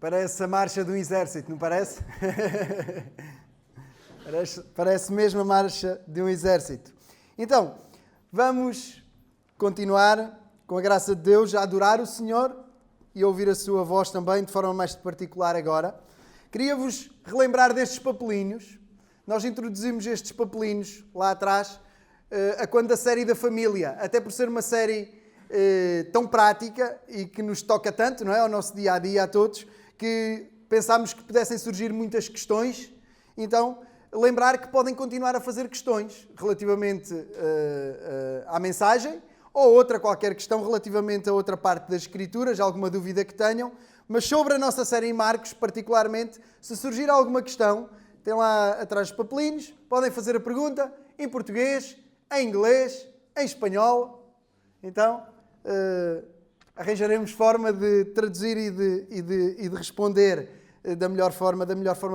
Parece a marcha de um exército, não parece? Parece mesmo a marcha de um exército. Então, vamos continuar, com a graça de Deus, a adorar o Senhor e ouvir a sua voz também, de forma mais particular agora. Queria-vos relembrar destes papelinhos. Nós introduzimos estes papelinhos lá atrás, a quando da série da família, até por ser uma série tão prática e que nos toca tanto, não é? Ao nosso dia-a-dia, a todos, que pensámos que pudessem surgir muitas questões. Então, lembrar que podem continuar a fazer questões relativamente à mensagem ou outra qualquer questão relativamente a outra parte das Escrituras, alguma dúvida que tenham, mas sobre a nossa série em Marcos, particularmente, se surgir alguma questão, tem lá atrás os papelinhos, podem fazer a pergunta em português, em inglês, em espanhol. Então, arranjaremos forma de traduzir e de responder da melhor forma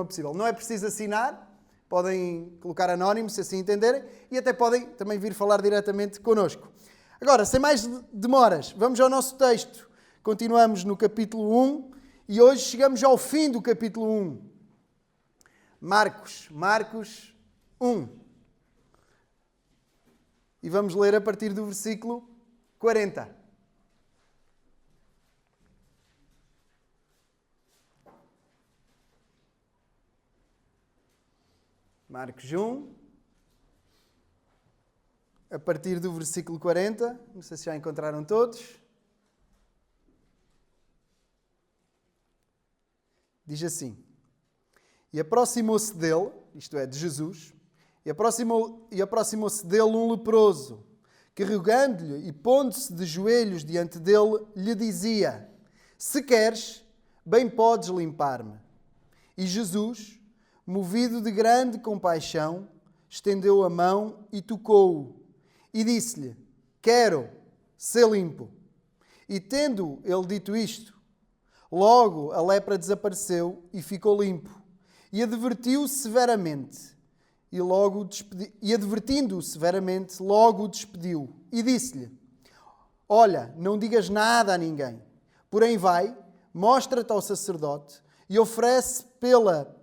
possível. Não é preciso assinar, podem colocar anónimo, se assim entenderem, e até podem também vir falar diretamente connosco. Agora, sem mais demoras, vamos ao nosso texto. Continuamos no capítulo 1 e hoje chegamos ao fim do capítulo 1. Marcos 1. E vamos ler a partir do versículo 40. Marcos 1, a partir do versículo 40. Não sei se já encontraram todos. Diz assim: E aproximou-se dele, isto é, de Jesus, e aproximou-se dele um leproso, que rogando-lhe e pondo-se de joelhos diante dele, lhe dizia: Se queres, bem podes limpar-me. E Jesus, movido de grande compaixão, estendeu a mão e tocou-o, e disse-lhe: Quero, sê limpo. E tendo ele dito isto, logo a lepra desapareceu e ficou limpo. E advertiu-o severamente. E advertindo-o severamente, logo o despediu. E disse-lhe: Olha, não digas nada a ninguém. Porém vai, mostra-te ao sacerdote e oferece pela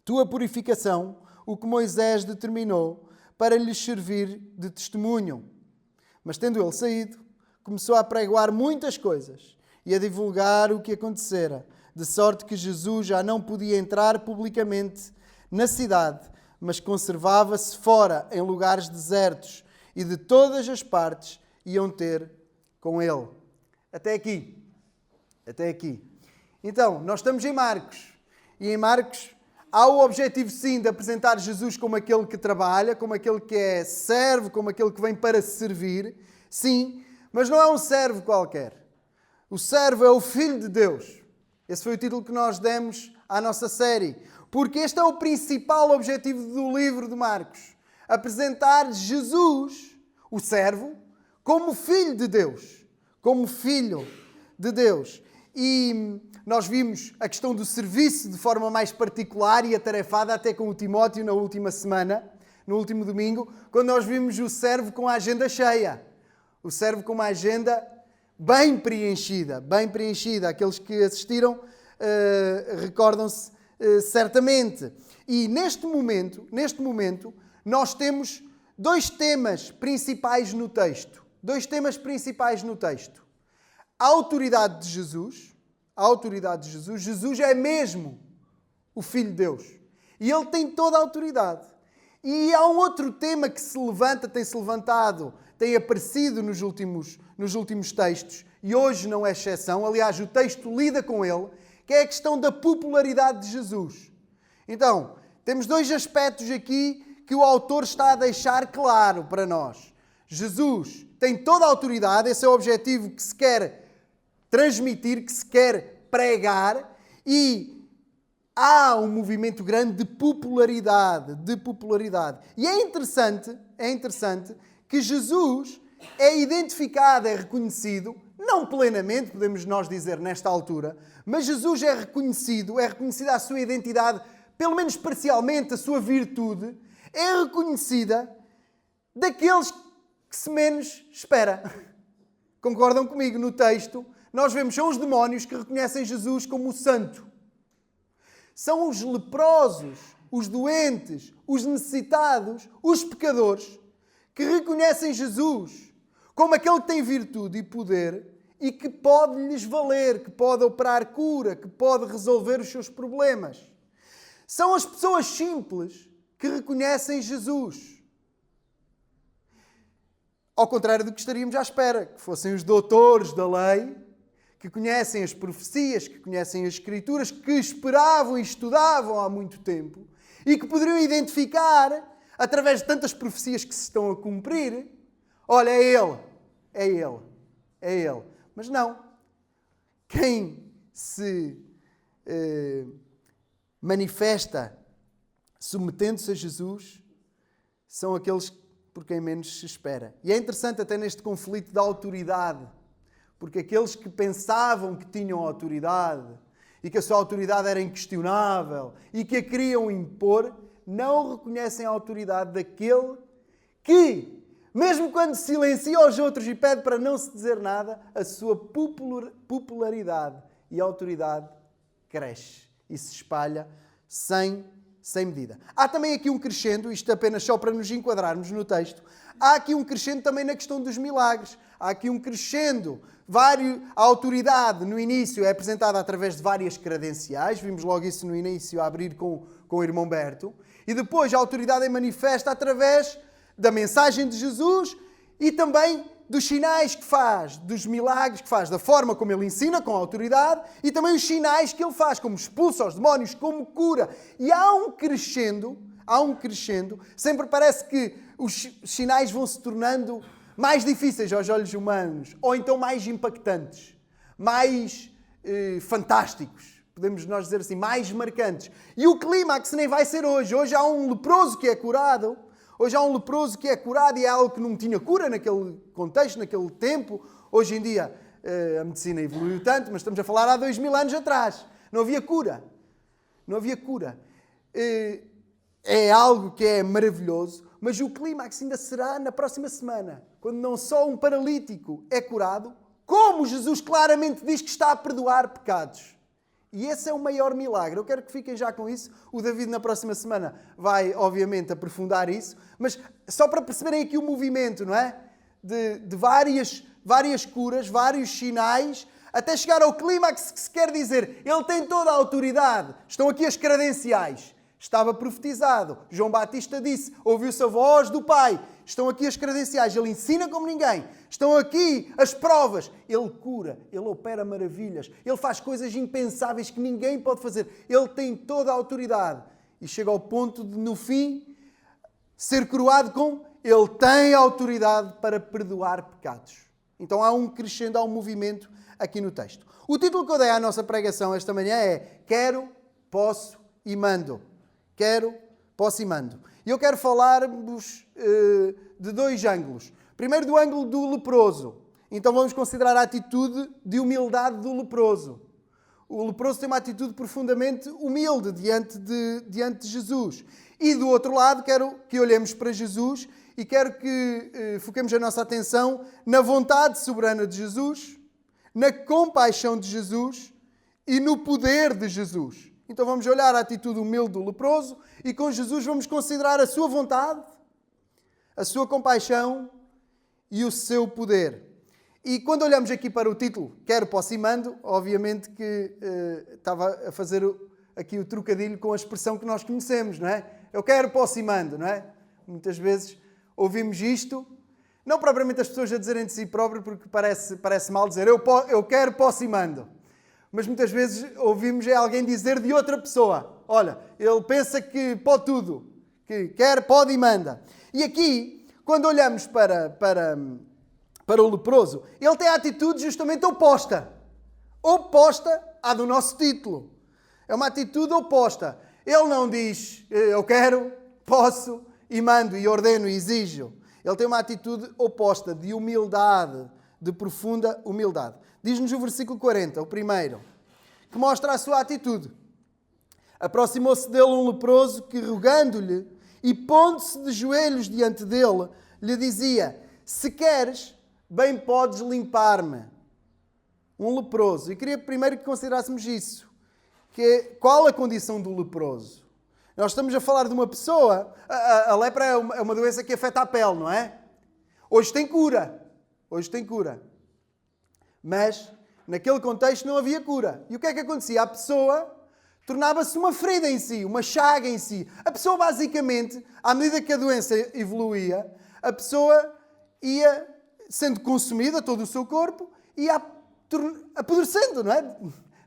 tua purificação o que Moisés determinou para lhes servir de testemunho. Mas tendo ele saído, começou a pregoar muitas coisas e a divulgar o que acontecera, de sorte que Jesus já não podia entrar publicamente na cidade, mas conservava-se fora em lugares desertos, e de todas as partes iam ter com ele. Até aqui. Então, nós estamos em Marcos. E em Marcos há o objetivo, sim, de apresentar Jesus como aquele que trabalha, como aquele que é servo, como aquele que vem para servir. Sim, mas não é um servo qualquer. O servo é o Filho de Deus. Esse foi o título que nós demos à nossa série. Porque este é o principal objetivo do livro de Marcos. Apresentar Jesus, o servo, como Filho de Deus. Como Filho de Deus. E nós vimos a questão do serviço de forma mais particular e atarefada até com o Timóteo na última semana, no último domingo, quando nós vimos o servo com a agenda cheia. O servo com uma agenda bem preenchida. Aqueles que assistiram recordam-se certamente. E neste momento, nós temos dois temas principais no texto. A autoridade de Jesus. Jesus é mesmo o Filho de Deus. E Ele tem toda a autoridade. E há um outro tema que tem se levantado, tem aparecido nos últimos textos, e hoje não é exceção. Aliás, o texto lida com ele, que é a questão da popularidade de Jesus. Então, temos dois aspectos aqui que o autor está a deixar claro para nós. Jesus tem toda a autoridade, esse é o objetivo que se quer transmitir, que se quer pregar, e há um movimento grande de popularidade. E é interessante que Jesus é identificado, é reconhecido, não plenamente, podemos nós dizer nesta altura, mas Jesus é reconhecida a sua identidade, pelo menos parcialmente, a sua virtude, é reconhecida daqueles que se menos espera. Concordam comigo? No texto, nós vemos, são os demónios que reconhecem Jesus como o santo. São os leprosos, os doentes, os necessitados, os pecadores, que reconhecem Jesus como aquele que tem virtude e poder e que pode lhes valer, que pode operar cura, que pode resolver os seus problemas. São as pessoas simples que reconhecem Jesus. Ao contrário do que estaríamos à espera, que fossem os doutores da lei, que conhecem as profecias, que conhecem as Escrituras, que esperavam e estudavam há muito tempo e que poderiam identificar, através de tantas profecias que se estão a cumprir, olha, é Ele, é Ele, é Ele. Mas não. Quem se manifesta submetendo-se a Jesus são aqueles por quem menos se espera. E é interessante até neste conflito da autoridade, porque aqueles que pensavam que tinham autoridade e que a sua autoridade era inquestionável e que a queriam impor, não reconhecem a autoridade daquele que, mesmo quando silencia os outros e pede para não se dizer nada, a sua popularidade e autoridade cresce e se espalha sem medida. Há também aqui um crescendo, isto apenas só para nos enquadrarmos no texto, há aqui um crescendo também na questão dos milagres. Há aqui um crescendo. A autoridade no início é apresentada através de várias credenciais, vimos logo isso no início a abrir com o irmão Berto, e depois a autoridade é manifesta através da mensagem de Jesus e também dos sinais que faz, dos milagres que faz, da forma como ele ensina com autoridade e também os sinais que ele faz, como expulsa os demónios, como cura. E há um crescendo, sempre parece que os sinais vão se tornando mais difíceis aos olhos humanos, ou então mais impactantes, mais fantásticos, podemos nós dizer assim, mais marcantes. E o clímax nem vai ser hoje. Hoje há um leproso que é curado, e é algo que não tinha cura naquele contexto, naquele tempo. Hoje em dia a medicina evoluiu tanto, mas estamos a falar há 2000 anos atrás. Não havia cura. É algo que é maravilhoso, mas o clímax ainda será na próxima semana, quando não só um paralítico é curado, como Jesus claramente diz que está a perdoar pecados. E esse é o maior milagre. Eu quero que fiquem já com isso. O David na próxima semana vai, obviamente, aprofundar isso. Mas só para perceberem aqui o movimento, não é? De várias curas, vários sinais, até chegar ao clímax que se quer dizer. Ele tem toda a autoridade. Estão aqui as credenciais. Estava profetizado. João Batista disse, ouviu-se a voz do Pai. Estão aqui as credenciais. Ele ensina como ninguém. Estão aqui as provas. Ele cura. Ele opera maravilhas. Ele faz coisas impensáveis que ninguém pode fazer. Ele tem toda a autoridade. E chega ao ponto de, no fim, ser coroado com ele tem autoridade para perdoar pecados. Então há um crescendo, há um movimento aqui no texto. O título que eu dei à nossa pregação esta manhã é Quero, Posso e Mando. Quero, posso e mando. E eu quero falar-vos de dois ângulos. Primeiro, do ângulo do leproso. Então vamos considerar a atitude de humildade do leproso. O leproso tem uma atitude profundamente humilde diante de Jesus. E do outro lado, quero que olhemos para Jesus e quero que foquemos a nossa atenção na vontade soberana de Jesus, na compaixão de Jesus e no poder de Jesus. Então vamos olhar a atitude humilde do leproso e com Jesus vamos considerar a sua vontade, a sua compaixão e o seu poder. E quando olhamos aqui para o título Quero, Posso e Mando, obviamente que estava a fazer aqui o trocadilho com a expressão que nós conhecemos, não é? Eu quero, posso e mando, não é? Muitas vezes ouvimos isto, não propriamente as pessoas a dizerem de si próprias, porque parece mal dizer eu quero, posso e mando. Mas muitas vezes ouvimos alguém dizer de outra pessoa. Olha, ele pensa que pode tudo. Que quer, pode e manda. E aqui, quando olhamos para o leproso, ele tem a atitude justamente oposta. Oposta à do nosso título. É uma atitude oposta. Ele não diz eu quero, posso e mando e ordeno e exijo. Ele tem uma atitude oposta, de humildade, de profunda humildade. Diz-nos o versículo 40, o primeiro, que mostra a sua atitude. Aproximou-se dele um leproso que, rogando-lhe e pondo-se de joelhos diante dele, lhe dizia, se queres, bem podes limpar-me. Um leproso. E queria primeiro que considerássemos isso. qual a condição do leproso? Nós estamos a falar de uma pessoa, a lepra é uma doença que afeta a pele, não é? Hoje tem cura. Mas, naquele contexto, não havia cura. E o que é que acontecia? A pessoa tornava-se uma ferida em si, uma chaga em si. A pessoa, basicamente, à medida que a doença evoluía, a pessoa ia sendo consumida, todo o seu corpo, ia apodrecendo, não é?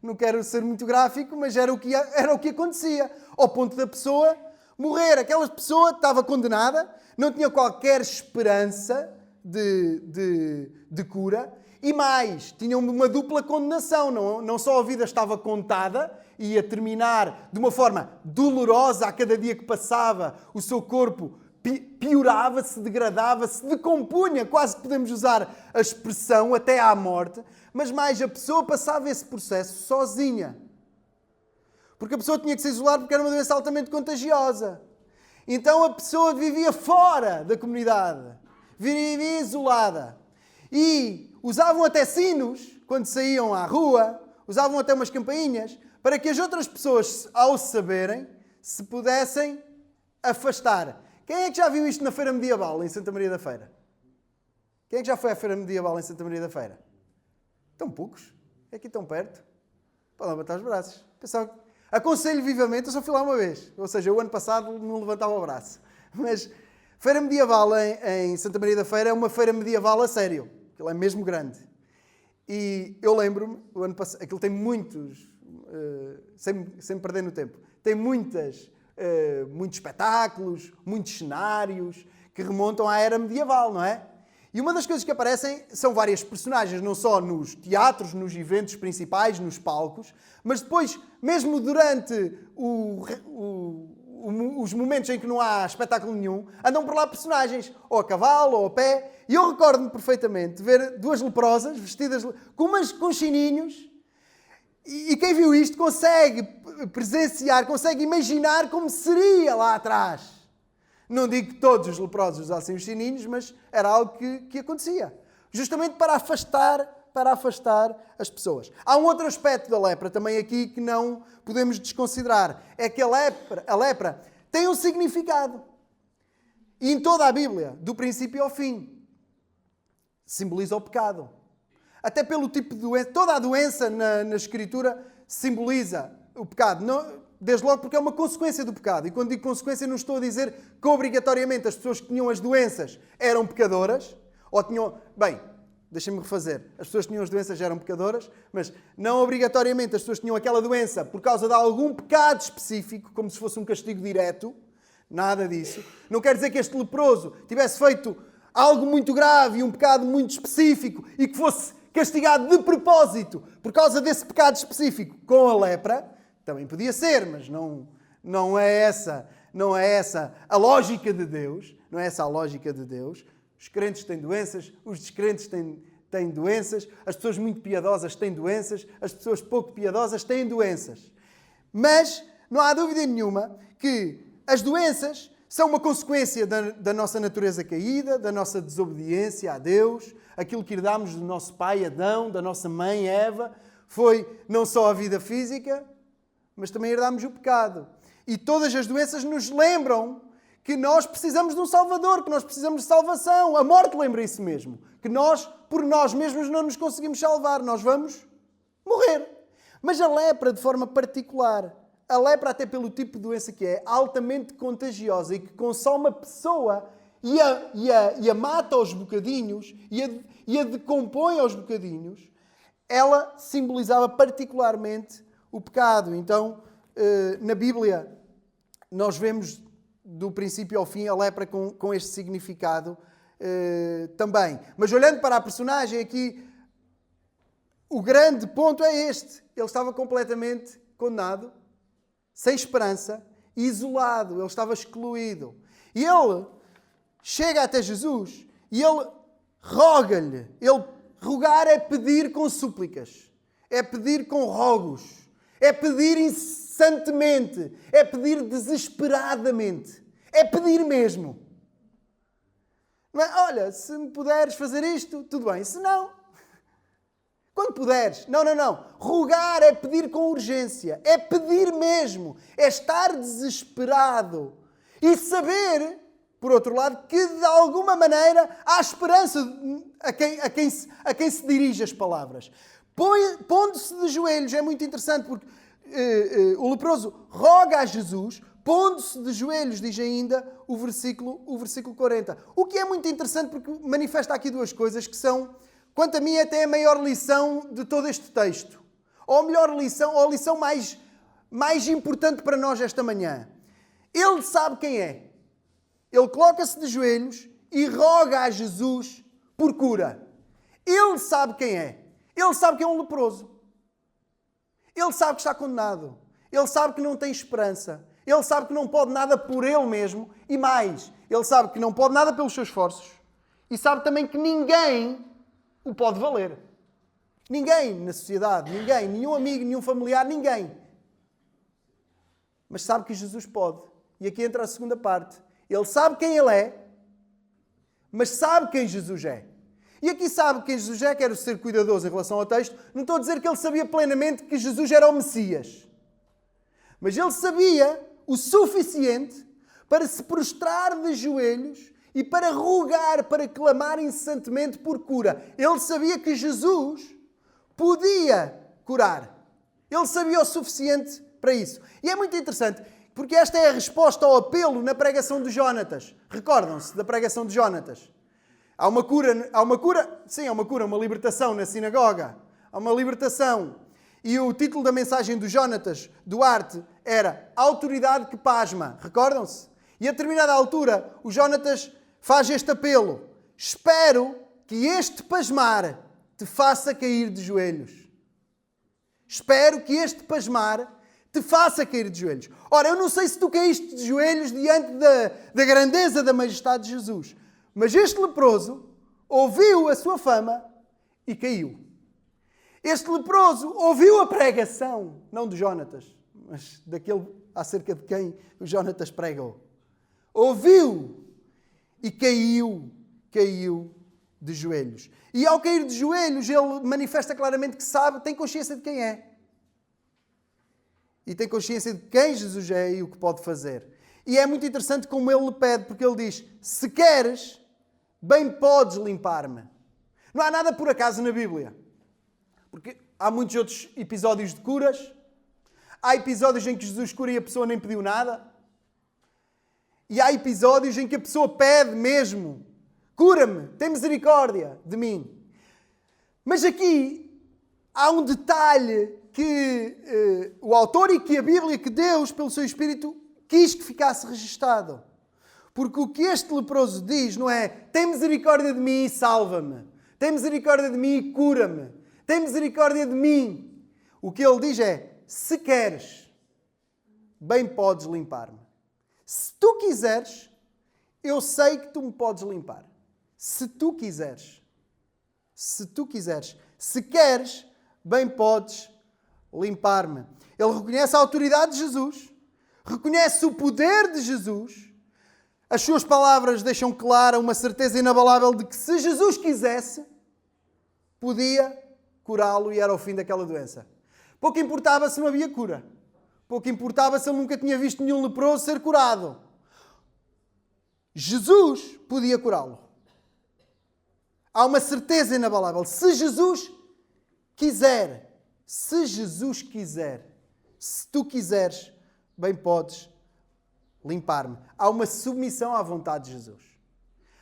Não quero ser muito gráfico, mas era o que acontecia. Ao ponto da pessoa morrer. Aquela pessoa estava condenada, não tinha qualquer esperança de cura. E mais, tinha uma dupla condenação. Não só a vida estava contada e ia terminar de uma forma dolorosa a cada dia que passava, o seu corpo piorava, se degradava, se decompunha, quase podemos usar a expressão, até à morte. Mas mais, a pessoa passava esse processo sozinha. Porque a pessoa tinha que se isolar porque era uma doença altamente contagiosa. Então a pessoa vivia fora da comunidade. Vivia isolada. E usavam até sinos, quando saíam à rua, usavam até umas campainhas, para que as outras pessoas, ao saberem, se pudessem afastar. Quem é que já viu isto na Feira Medieval, em Santa Maria da Feira? Quem é que já foi à Feira Medieval, em Santa Maria da Feira? Tão poucos. É aqui tão perto. Podem levantar os braços. Aconselho vivamente, eu só fui lá uma vez. Ou seja, o ano passado não levantava o braço. Mas Feira Medieval em Santa Maria da Feira é uma feira medieval a sério. Aquilo é mesmo grande. E eu lembro-me, o ano passado, aquilo tem muitos, sem perder no tempo, tem muitos espetáculos, muitos cenários que remontam à era medieval, não é? E uma das coisas que aparecem são várias personagens, não só nos teatros, nos eventos principais, nos palcos, mas depois, mesmo durante os momentos em que não há espetáculo nenhum, andam por lá personagens, ou a cavalo, ou a pé. E eu recordo-me perfeitamente de ver duas leprosas vestidas com chininhos. E quem viu isto consegue presenciar, consegue imaginar como seria lá atrás. Não digo que todos os leprosos usassem os sininhos, mas era algo que acontecia. Justamente para afastar as pessoas. Há um outro aspecto da lepra também aqui que não podemos desconsiderar. É que a lepra tem um significado. E em toda a Bíblia, do princípio ao fim, simboliza o pecado. Até pelo tipo de doença. Toda a doença na Escritura simboliza o pecado. Desde logo porque é uma consequência do pecado. E quando digo consequência, não estou a dizer que obrigatoriamente as pessoas que tinham as doenças eram pecadoras. Ou tinham... Bem, deixem-me refazer. As pessoas que tinham as doenças eram pecadoras, mas não obrigatoriamente as pessoas que tinham aquela doença por causa de algum pecado específico, como se fosse um castigo direto. Nada disso. Não quer dizer que este leproso tivesse feito algo muito grave e um pecado muito específico e que fosse castigado de propósito por causa desse pecado específico com a lepra. Também podia ser, mas não é essa a lógica de Deus. Não é essa a lógica de Deus. Os crentes têm doenças, os descrentes têm doenças, as pessoas muito piedosas têm doenças, as pessoas pouco piedosas têm doenças. Mas não há dúvida nenhuma que as doenças são uma consequência da nossa natureza caída, da nossa desobediência a Deus. Aquilo que herdámos do nosso pai Adão, da nossa mãe Eva, foi não só a vida física, mas também herdámos o pecado. E todas as doenças nos lembram que nós precisamos de um Salvador, que nós precisamos de salvação. A morte lembra isso mesmo. Que nós, por nós mesmos, não nos conseguimos salvar. Nós vamos morrer. Mas a lepra, de forma particular, a lepra, até pelo tipo de doença que é, altamente contagiosa e que consome a pessoa e a mata aos bocadinhos e a decompõe aos bocadinhos, ela simbolizava particularmente o pecado. Então, na Bíblia, nós vemos do princípio ao fim a lepra com este significado também. Mas olhando para a personagem aqui, o grande ponto é este. Ele estava completamente condenado, sem esperança, isolado. Ele estava excluído. E ele chega até Jesus e ele roga-lhe. Rogar é pedir com súplicas. É pedir com rogos. É pedir incessantemente. É pedir desesperadamente. É pedir mesmo. Não é? Olha, se me puderes fazer isto, tudo bem. Se não, Quando puderes. Não. Rogar é pedir com urgência. É pedir mesmo. É estar desesperado. E saber, por outro lado, que de alguma maneira há esperança a quem se dirige as palavras. Pondo-se de joelhos, é muito interessante porque o leproso roga a Jesus, pondo-se de joelhos, diz ainda o versículo 40. O que é muito interessante porque manifesta aqui duas coisas que são, quanto a mim, até a maior lição de todo este texto. Ou a melhor lição, ou a lição mais importante para nós esta manhã. Ele sabe quem é. Ele coloca-se de joelhos e roga a Jesus por cura. Ele sabe quem é. Ele sabe que é um leproso. Ele sabe que está condenado. Ele sabe que não tem esperança. Ele sabe que não pode nada por ele mesmo. E mais, ele sabe que não pode nada pelos seus esforços. E sabe também que ninguém o pode valer. Ninguém na sociedade, ninguém, nenhum amigo, nenhum familiar, ninguém. Mas sabe que Jesus pode. E aqui entra a segunda parte. Ele sabe quem ele é, mas sabe quem Jesus é. E aqui sabe quem Jesus é, quero ser cuidadoso em relação ao texto. Não estou a dizer que ele sabia plenamente que Jesus era o Messias. Mas ele sabia o suficiente para se prostrar de joelhos e para rogar, para clamar incessantemente por cura. Ele sabia que Jesus podia curar. Ele sabia o suficiente para isso. E é muito interessante, porque esta é a resposta ao apelo na pregação de Jónatas. Recordam-se da pregação de Jónatas? Há uma libertação na sinagoga. Há uma libertação. E o título da mensagem do Jónatas Duarte era Autoridade que pasma. Recordam-se? E a determinada altura, o Jónatas faz este apelo. Espero que este pasmar te faça cair de joelhos. Espero que este pasmar te faça cair de joelhos. Ora, eu não sei se tu caíste de joelhos diante da grandeza da majestade de Jesus. Mas este leproso ouviu a sua fama e caiu. Este leproso ouviu a pregação, não de Jónatas, mas daquele acerca de quem o Jónatas pregou. Ouviu e caiu de joelhos. E ao cair de joelhos, ele manifesta claramente que sabe, tem consciência de quem é. E tem consciência de quem Jesus é e o que pode fazer. E é muito interessante como ele lhe pede, porque ele diz, se queres, bem podes limpar-me. Não há nada por acaso na Bíblia. Porque há muitos outros episódios de curas. Há episódios em que Jesus cura e a pessoa nem pediu nada. E há episódios em que a pessoa pede mesmo, cura-me, tem misericórdia de mim. Mas aqui há um detalhe que o autor e que a Bíblia, que Deus, pelo seu Espírito, quis que ficasse registado. Porque o que este leproso diz não é tem misericórdia de mim e salva-me. Tem misericórdia de mim e cura-me. Tem misericórdia de mim. O que ele diz é, se queres, bem podes limpar-me. Se tu quiseres, eu sei que tu me podes limpar. Se tu quiseres. Se tu quiseres. Se queres, bem podes limpar-me. Ele reconhece a autoridade de Jesus. Reconhece o poder de Jesus. As suas palavras deixam clara uma certeza inabalável de que se Jesus quisesse, podia curá-lo e era o fim daquela doença. Pouco importava se não havia cura. Pouco importava se ele nunca tinha visto nenhum leproso ser curado. Jesus podia curá-lo. Há uma certeza inabalável. Se Jesus quiser, se tu quiseres, bem podes limpar-me. Há uma submissão à vontade de Jesus.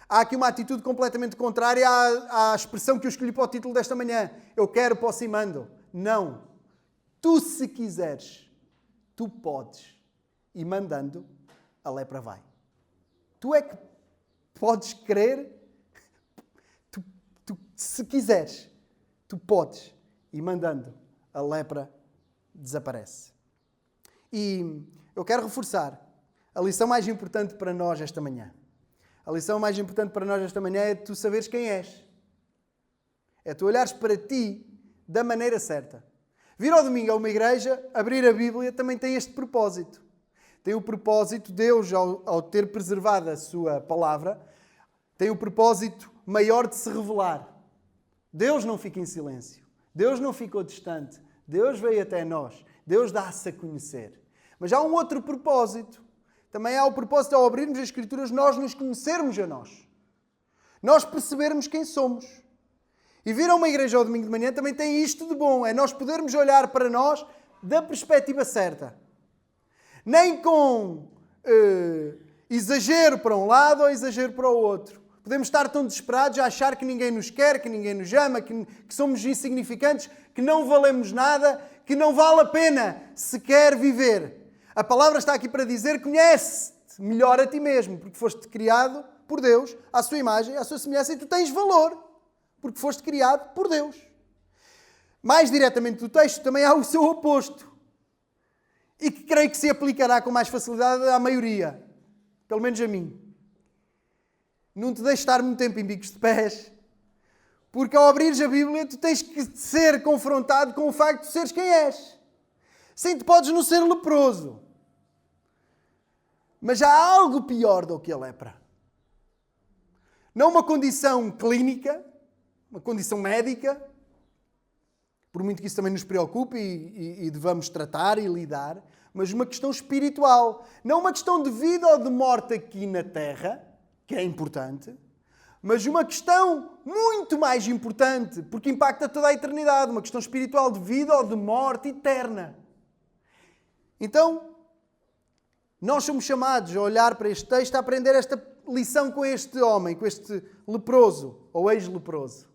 Há aqui uma atitude completamente contrária à expressão que eu escolhi para o título desta manhã. Eu quero, posso e mando. Não. Tu, se quiseres, tu podes. E mandando, a lepra vai. Tu é que podes querer. Tu, se quiseres, tu podes. E mandando, a lepra desaparece. E eu quero reforçar a lição mais importante para nós esta manhã. A lição mais importante para nós esta manhã é tu saberes quem és. É tu olhares para ti da maneira certa. Vir ao domingo a uma igreja, abrir a Bíblia, também tem este propósito. Tem o propósito, Deus, ao ter preservado a sua palavra, tem o propósito maior de se revelar. Deus não fica em silêncio. Deus não ficou distante. Deus veio até nós. Deus dá-se a conhecer. Mas há um outro propósito. Também há o propósito, ao abrirmos as Escrituras, nós nos conhecermos a nós. Nós percebermos quem somos. E vir a uma igreja ao domingo de manhã também tem isto de bom. É nós podermos olhar para nós da perspectiva certa. Nem com exagero para um lado ou exagero para o outro. Podemos estar tão desesperados a achar que ninguém nos quer, que ninguém nos ama, que somos insignificantes, que não valemos nada, que não vale a pena sequer viver. A palavra está aqui para dizer: conhece-te melhor a ti mesmo, porque foste criado por Deus, à sua imagem, à sua semelhança, e tu tens valor, porque foste criado por Deus. Mais diretamente do texto também há o seu oposto, e que creio que se aplicará com mais facilidade à maioria, pelo menos a mim. Não te deixes estar muito tempo em bicos de pés, porque ao abrires a Bíblia tu tens que ser confrontado com o facto de seres quem és. Sim, tu podes não ser leproso, mas há algo pior do que a lepra. Não uma condição clínica, uma condição médica, por muito que isso também nos preocupe e devamos tratar e lidar, mas uma questão espiritual. Não uma questão de vida ou de morte aqui na Terra, que é importante, mas uma questão muito mais importante, porque impacta toda a eternidade, uma questão espiritual de vida ou de morte eterna. Então, nós somos chamados a olhar para este texto, a aprender esta lição com este homem, com este leproso, ou ex-leproso.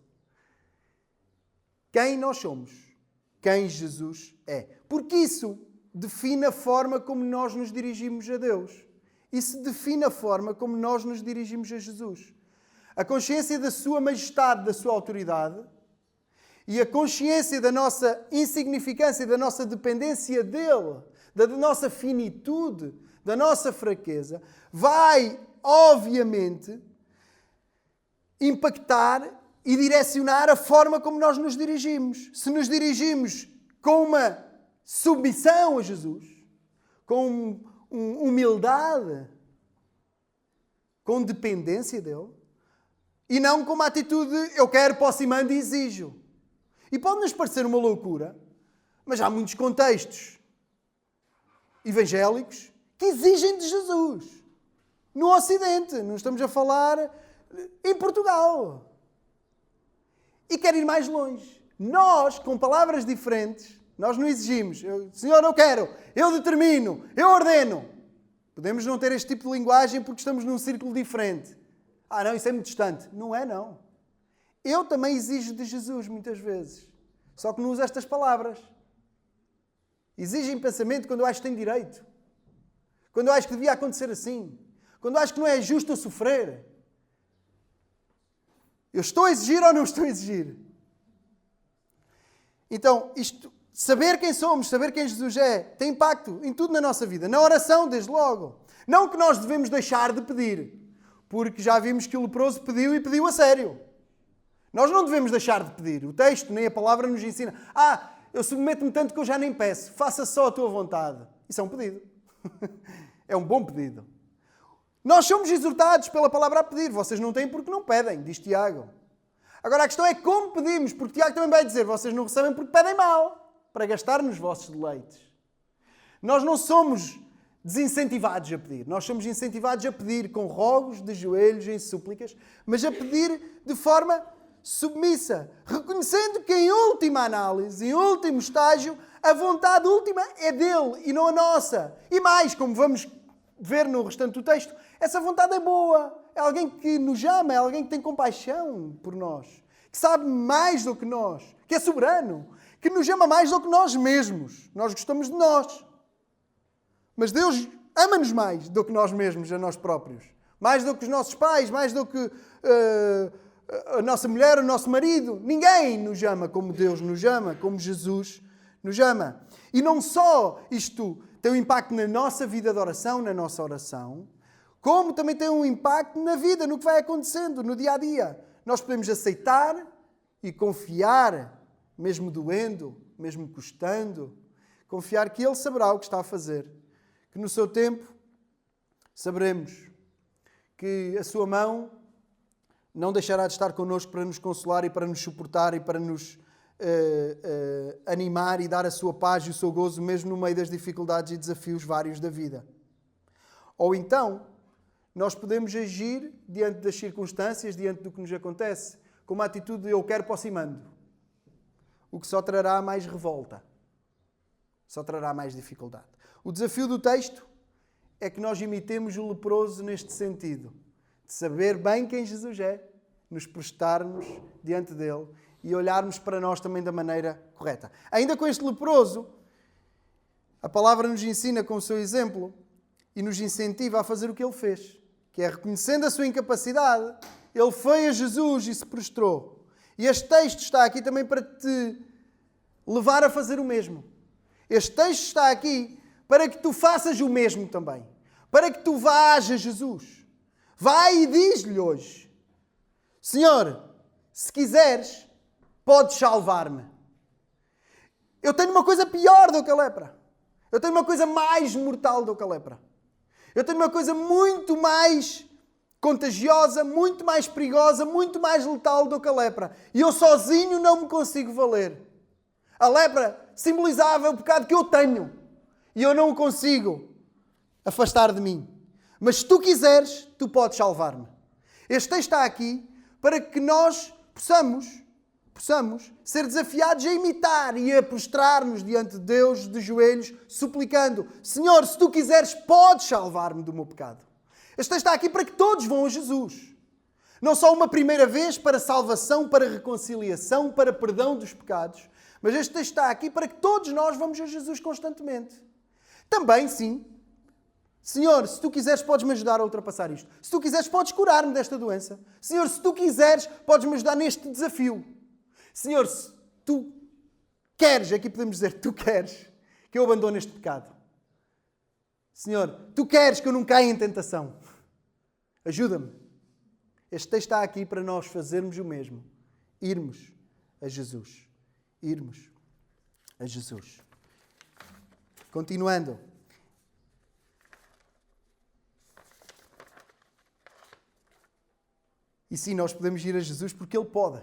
Quem nós somos? Quem Jesus é? Porque isso define a forma como nós nos dirigimos a Deus. Isso define a forma como nós nos dirigimos a Jesus. A consciência da sua majestade, da sua autoridade, e a consciência da nossa insignificância, da nossa dependência dele, da nossa finitude, da nossa fraqueza, vai, obviamente, impactar e direcionar a forma como nós nos dirigimos. Se nos dirigimos com uma submissão a Jesus, com humildade, com dependência dele, e não com uma atitude eu quero, posso e mando e exijo. E pode-nos parecer uma loucura, mas há muitos contextos evangélicos que exigem de Jesus. No Ocidente, não estamos a falar em Portugal. E quero ir mais longe. Nós, com palavras diferentes, nós não exigimos. Senhor, eu quero, eu determino, eu ordeno. Podemos não ter este tipo de linguagem porque estamos num círculo diferente. Não, isso é muito distante. Não é, não. Eu também exijo de Jesus, muitas vezes. Só que não uso estas palavras. Exijo em pensamento quando eu acho que tenho direito. Quando eu acho que devia acontecer assim. Quando eu acho que não é justo eu sofrer. Eu estou a exigir ou não estou a exigir? Então, saber quem somos, saber quem Jesus é, tem impacto em tudo na nossa vida. Na oração, desde logo. Não que nós devemos deixar de pedir. Porque já vimos que o leproso pediu e pediu a sério. Nós não devemos deixar de pedir. O texto, nem a palavra nos ensina. Eu submeto-me tanto que eu já nem peço. Faça só a tua vontade. Isso é um pedido. É um bom pedido. Nós somos exortados pela palavra a pedir. Vocês não têm porque não pedem, diz Tiago. Agora a questão é como pedimos, porque Tiago também vai dizer, vocês não recebem porque pedem mal, para gastar nos vossos deleites. Nós não somos desincentivados a pedir. Nós somos incentivados a pedir com rogos, de joelhos, em súplicas, mas a pedir de forma submissa, reconhecendo que em última análise, em último estágio, a vontade última é dele e não a nossa. E mais, como vamos ver no restante do texto, essa vontade é boa. É alguém que nos ama, é alguém que tem compaixão por nós, que sabe mais do que nós, que é soberano, que nos ama mais do que nós mesmos. Nós gostamos de nós. Mas Deus ama-nos mais do que nós mesmos, a nós próprios. Mais do que os nossos pais, mais do que a nossa mulher, o nosso marido. Ninguém nos ama como Deus nos ama, como Jesus nos ama. E não só isto tem um impacto na nossa vida de oração, na nossa oração, como também tem um impacto na vida, no que vai acontecendo, no dia a dia. Nós podemos aceitar e confiar, mesmo doendo, mesmo custando, confiar que Ele saberá o que está a fazer. Que no seu tempo saberemos que a sua mão não deixará de estar connosco para nos consolar e para nos suportar e para nos animar e dar a sua paz e o seu gozo mesmo no meio das dificuldades e desafios vários da vida. Ou então, nós podemos agir diante das circunstâncias, diante do que nos acontece, com uma atitude de eu quero para o cimando, o que só trará mais revolta, só trará mais dificuldade. O desafio do texto é que nós imitemos o leproso neste sentido, de saber bem quem Jesus é, nos prestarmos diante dele e olharmos para nós também da maneira correta. Ainda com este leproso, a palavra nos ensina com o seu exemplo e nos incentiva a fazer o que ele fez, que é reconhecendo a sua incapacidade, ele foi a Jesus e se prostrou. E este texto está aqui também para te levar a fazer o mesmo. Este texto está aqui para que tu faças o mesmo também. Para que tu vás a Jesus. Vai e diz-lhe hoje: Senhor, se quiseres, podes salvar-me. Eu tenho uma coisa pior do que a lepra. Eu tenho uma coisa mais mortal do que a lepra. Eu tenho uma coisa muito mais contagiosa, muito mais perigosa, muito mais letal do que a lepra. E eu sozinho não me consigo valer. A lepra simbolizava o pecado que eu tenho. E eu não o consigo afastar de mim. Mas se tu quiseres, tu podes salvar-me. Este texto está aqui para que nós possamos ser desafiados a imitar e a prostrar-nos diante de Deus de joelhos, suplicando: Senhor, se tu quiseres, podes salvar-me do meu pecado. Este texto está aqui para que todos vão a Jesus. Não só uma primeira vez para salvação, para reconciliação, para perdão dos pecados, mas este texto está aqui para que todos nós vamos a Jesus constantemente. Também, sim, Senhor, se tu quiseres, podes-me ajudar a ultrapassar isto. Se tu quiseres, podes curar-me desta doença. Senhor, se tu quiseres, podes-me ajudar neste desafio. Senhor, se tu queres, aqui podemos dizer, tu queres que eu abandone este pecado. Senhor, tu queres que eu não caia em tentação. Ajuda-me. Este texto está aqui para nós fazermos o mesmo. Irmos a Jesus. Irmos a Jesus. Continuando. E sim, nós podemos ir a Jesus porque Ele pode.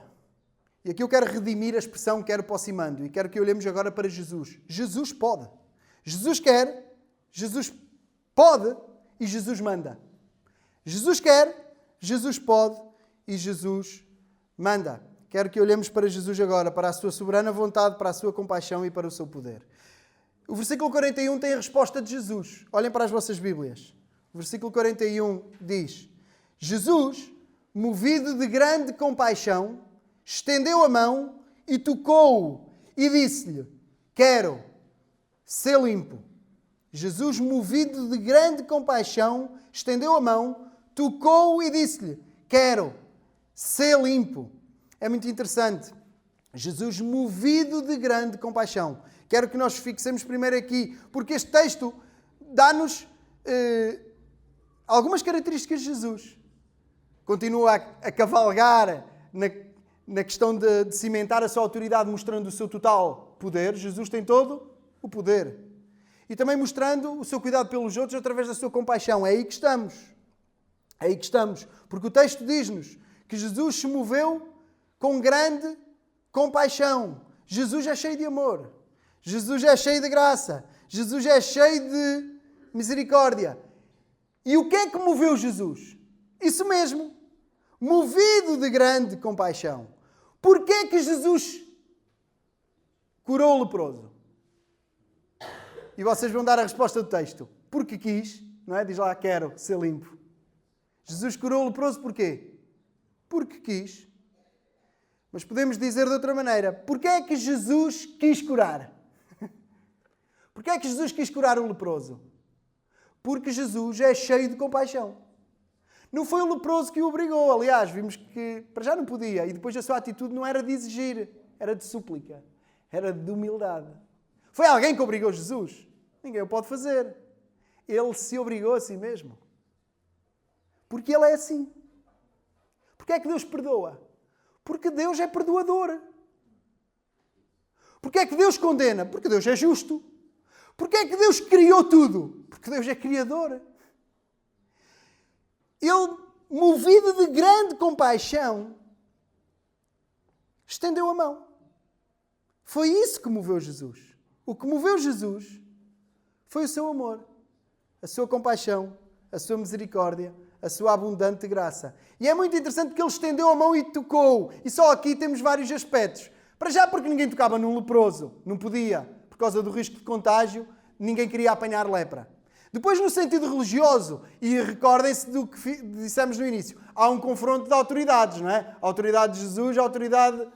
E aqui eu quero redimir a expressão quero aproximando e quero que olhemos agora para Jesus. Jesus pode. Jesus quer, Jesus pode e Jesus manda. Jesus quer, Jesus pode e Jesus manda. Quero que olhemos para Jesus agora, para a sua soberana vontade, para a sua compaixão e para o seu poder. O versículo 41 tem a resposta de Jesus. Olhem para as vossas Bíblias. O versículo 41 diz: Jesus, movido de grande compaixão, estendeu a mão e tocou-o e disse-lhe: quero ser limpo. Jesus, movido de grande compaixão, estendeu a mão, tocou-o e disse-lhe: quero ser limpo. É muito interessante. Jesus, movido de grande compaixão. Quero que nós fixemos primeiro aqui, porque este texto dá-nos algumas características de Jesus. Continua a cavalgar na questão de cimentar a sua autoridade, mostrando o seu total poder. Jesus tem todo o poder. E também mostrando o seu cuidado pelos outros através da sua compaixão. É aí que estamos. É aí que estamos. Porque o texto diz-nos que Jesus se moveu com grande compaixão. Jesus é cheio de amor. Jesus é cheio de graça. Jesus é cheio de misericórdia. E o que é que moveu Jesus? Isso mesmo. Movido de grande compaixão. Porquê é que Jesus curou o leproso? E vocês vão dar a resposta do texto. Porque quis, não é? Diz lá, quero ser limpo. Jesus curou o leproso porquê? Porque quis. Mas podemos dizer de outra maneira. Porquê é que Jesus quis curar? Porquê é que Jesus quis curar o leproso? Porque Jesus é cheio de compaixão. Não foi o leproso que o obrigou. Aliás, vimos que para já não podia. E depois a sua atitude não era de exigir. Era de súplica. Era de humildade. Foi alguém que obrigou Jesus? Ninguém o pode fazer. Ele se obrigou a si mesmo. Porque Ele é assim. Porquê é que Deus perdoa? Porque Deus é perdoador. Porquê é que Deus condena? Porque Deus é justo. Porquê é que Deus criou tudo? Porque Deus é criador. Ele, movido de grande compaixão, estendeu a mão. Foi isso que moveu Jesus. O que moveu Jesus foi o seu amor, a sua compaixão, a sua misericórdia, a sua abundante graça. E é muito interessante porque ele estendeu a mão e tocou. E só aqui temos vários aspectos. Para já porque ninguém tocava num leproso. Não podia. Por causa do risco de contágio, ninguém queria apanhar lepra. Depois, no sentido religioso, e recordem-se do que dissemos no início, há um confronto de autoridades, não é? A autoridade de Jesus, a autoridade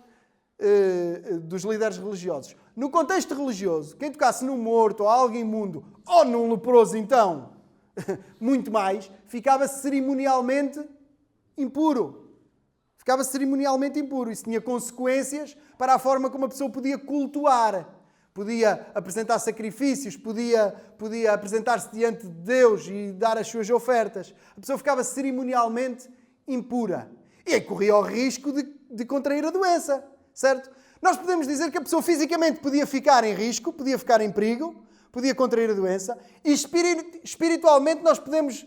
dos líderes religiosos. No contexto religioso, quem tocasse num morto ou algo imundo, ou num leproso, então, muito mais, ficava cerimonialmente impuro. Ficava cerimonialmente impuro. Isso tinha consequências para a forma como a pessoa podia cultuar. Podia apresentar sacrifícios, podia apresentar-se diante de Deus e dar as suas ofertas. A pessoa ficava cerimonialmente impura. E aí corria o risco de contrair a doença, certo? Nós podemos dizer que a pessoa fisicamente podia ficar em risco, podia ficar em perigo, podia contrair a doença, e espiritualmente nós podemos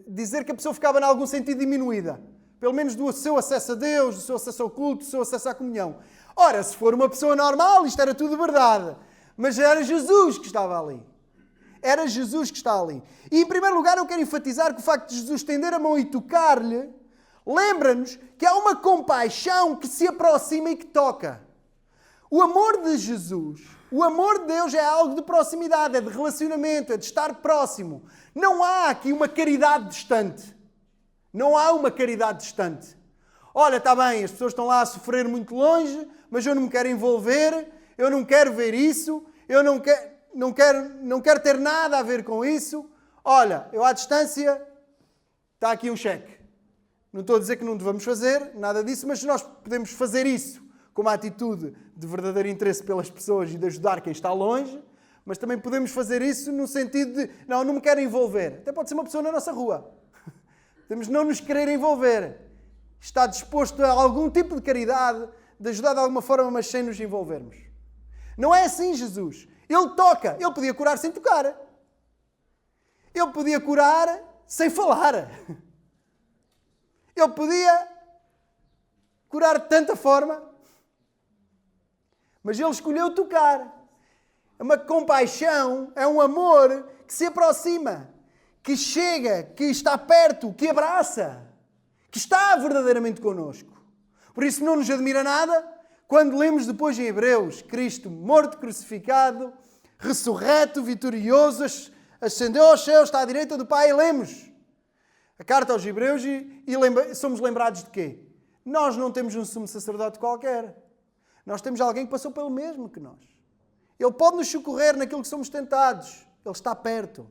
dizer que a pessoa ficava em algum sentido diminuída. Pelo menos do seu acesso a Deus, do seu acesso ao culto, do seu acesso à comunhão. Ora, se for uma pessoa normal, isto era tudo verdade. Mas era Jesus que estava ali. Era Jesus que está ali. E, em primeiro lugar, eu quero enfatizar que o facto de Jesus estender a mão e tocar-lhe lembra-nos que há uma compaixão que se aproxima e que toca. O amor de Jesus, o amor de Deus é algo de proximidade, é de relacionamento, é de estar próximo. Não há aqui uma caridade distante. Não há uma caridade distante. Olha, está bem, as pessoas estão lá a sofrer muito longe, mas eu não me quero envolver, eu não quero ver isso, eu não quero ter nada a ver com isso. Olha, eu à distância, está aqui um cheque. Não estou a dizer que não devamos fazer nada disso, mas nós podemos fazer isso com uma atitude de verdadeiro interesse pelas pessoas e de ajudar quem está longe, mas também podemos fazer isso no sentido de, não me quero envolver. Até pode ser uma pessoa na nossa rua. Podemos não nos querer envolver. Está disposto a algum tipo de caridade, de ajudar de alguma forma, mas sem nos envolvermos. Não é assim Jesus. Ele toca. Ele podia curar sem tocar. Ele podia curar sem falar. Ele podia curar de tanta forma, mas ele escolheu tocar. É uma compaixão, é um amor que se aproxima, que chega, que está perto, que abraça, que está verdadeiramente connosco. Por isso não nos admira nada quando lemos depois em Hebreus Cristo morto, crucificado, ressurreto, vitorioso, ascendeu aos céus, está à direita do Pai, e lemos a carta aos Hebreus e somos lembrados de quê? Nós não temos um sumo sacerdote qualquer. Nós temos alguém que passou pelo mesmo que nós. Ele pode nos socorrer naquilo que somos tentados. Ele está perto.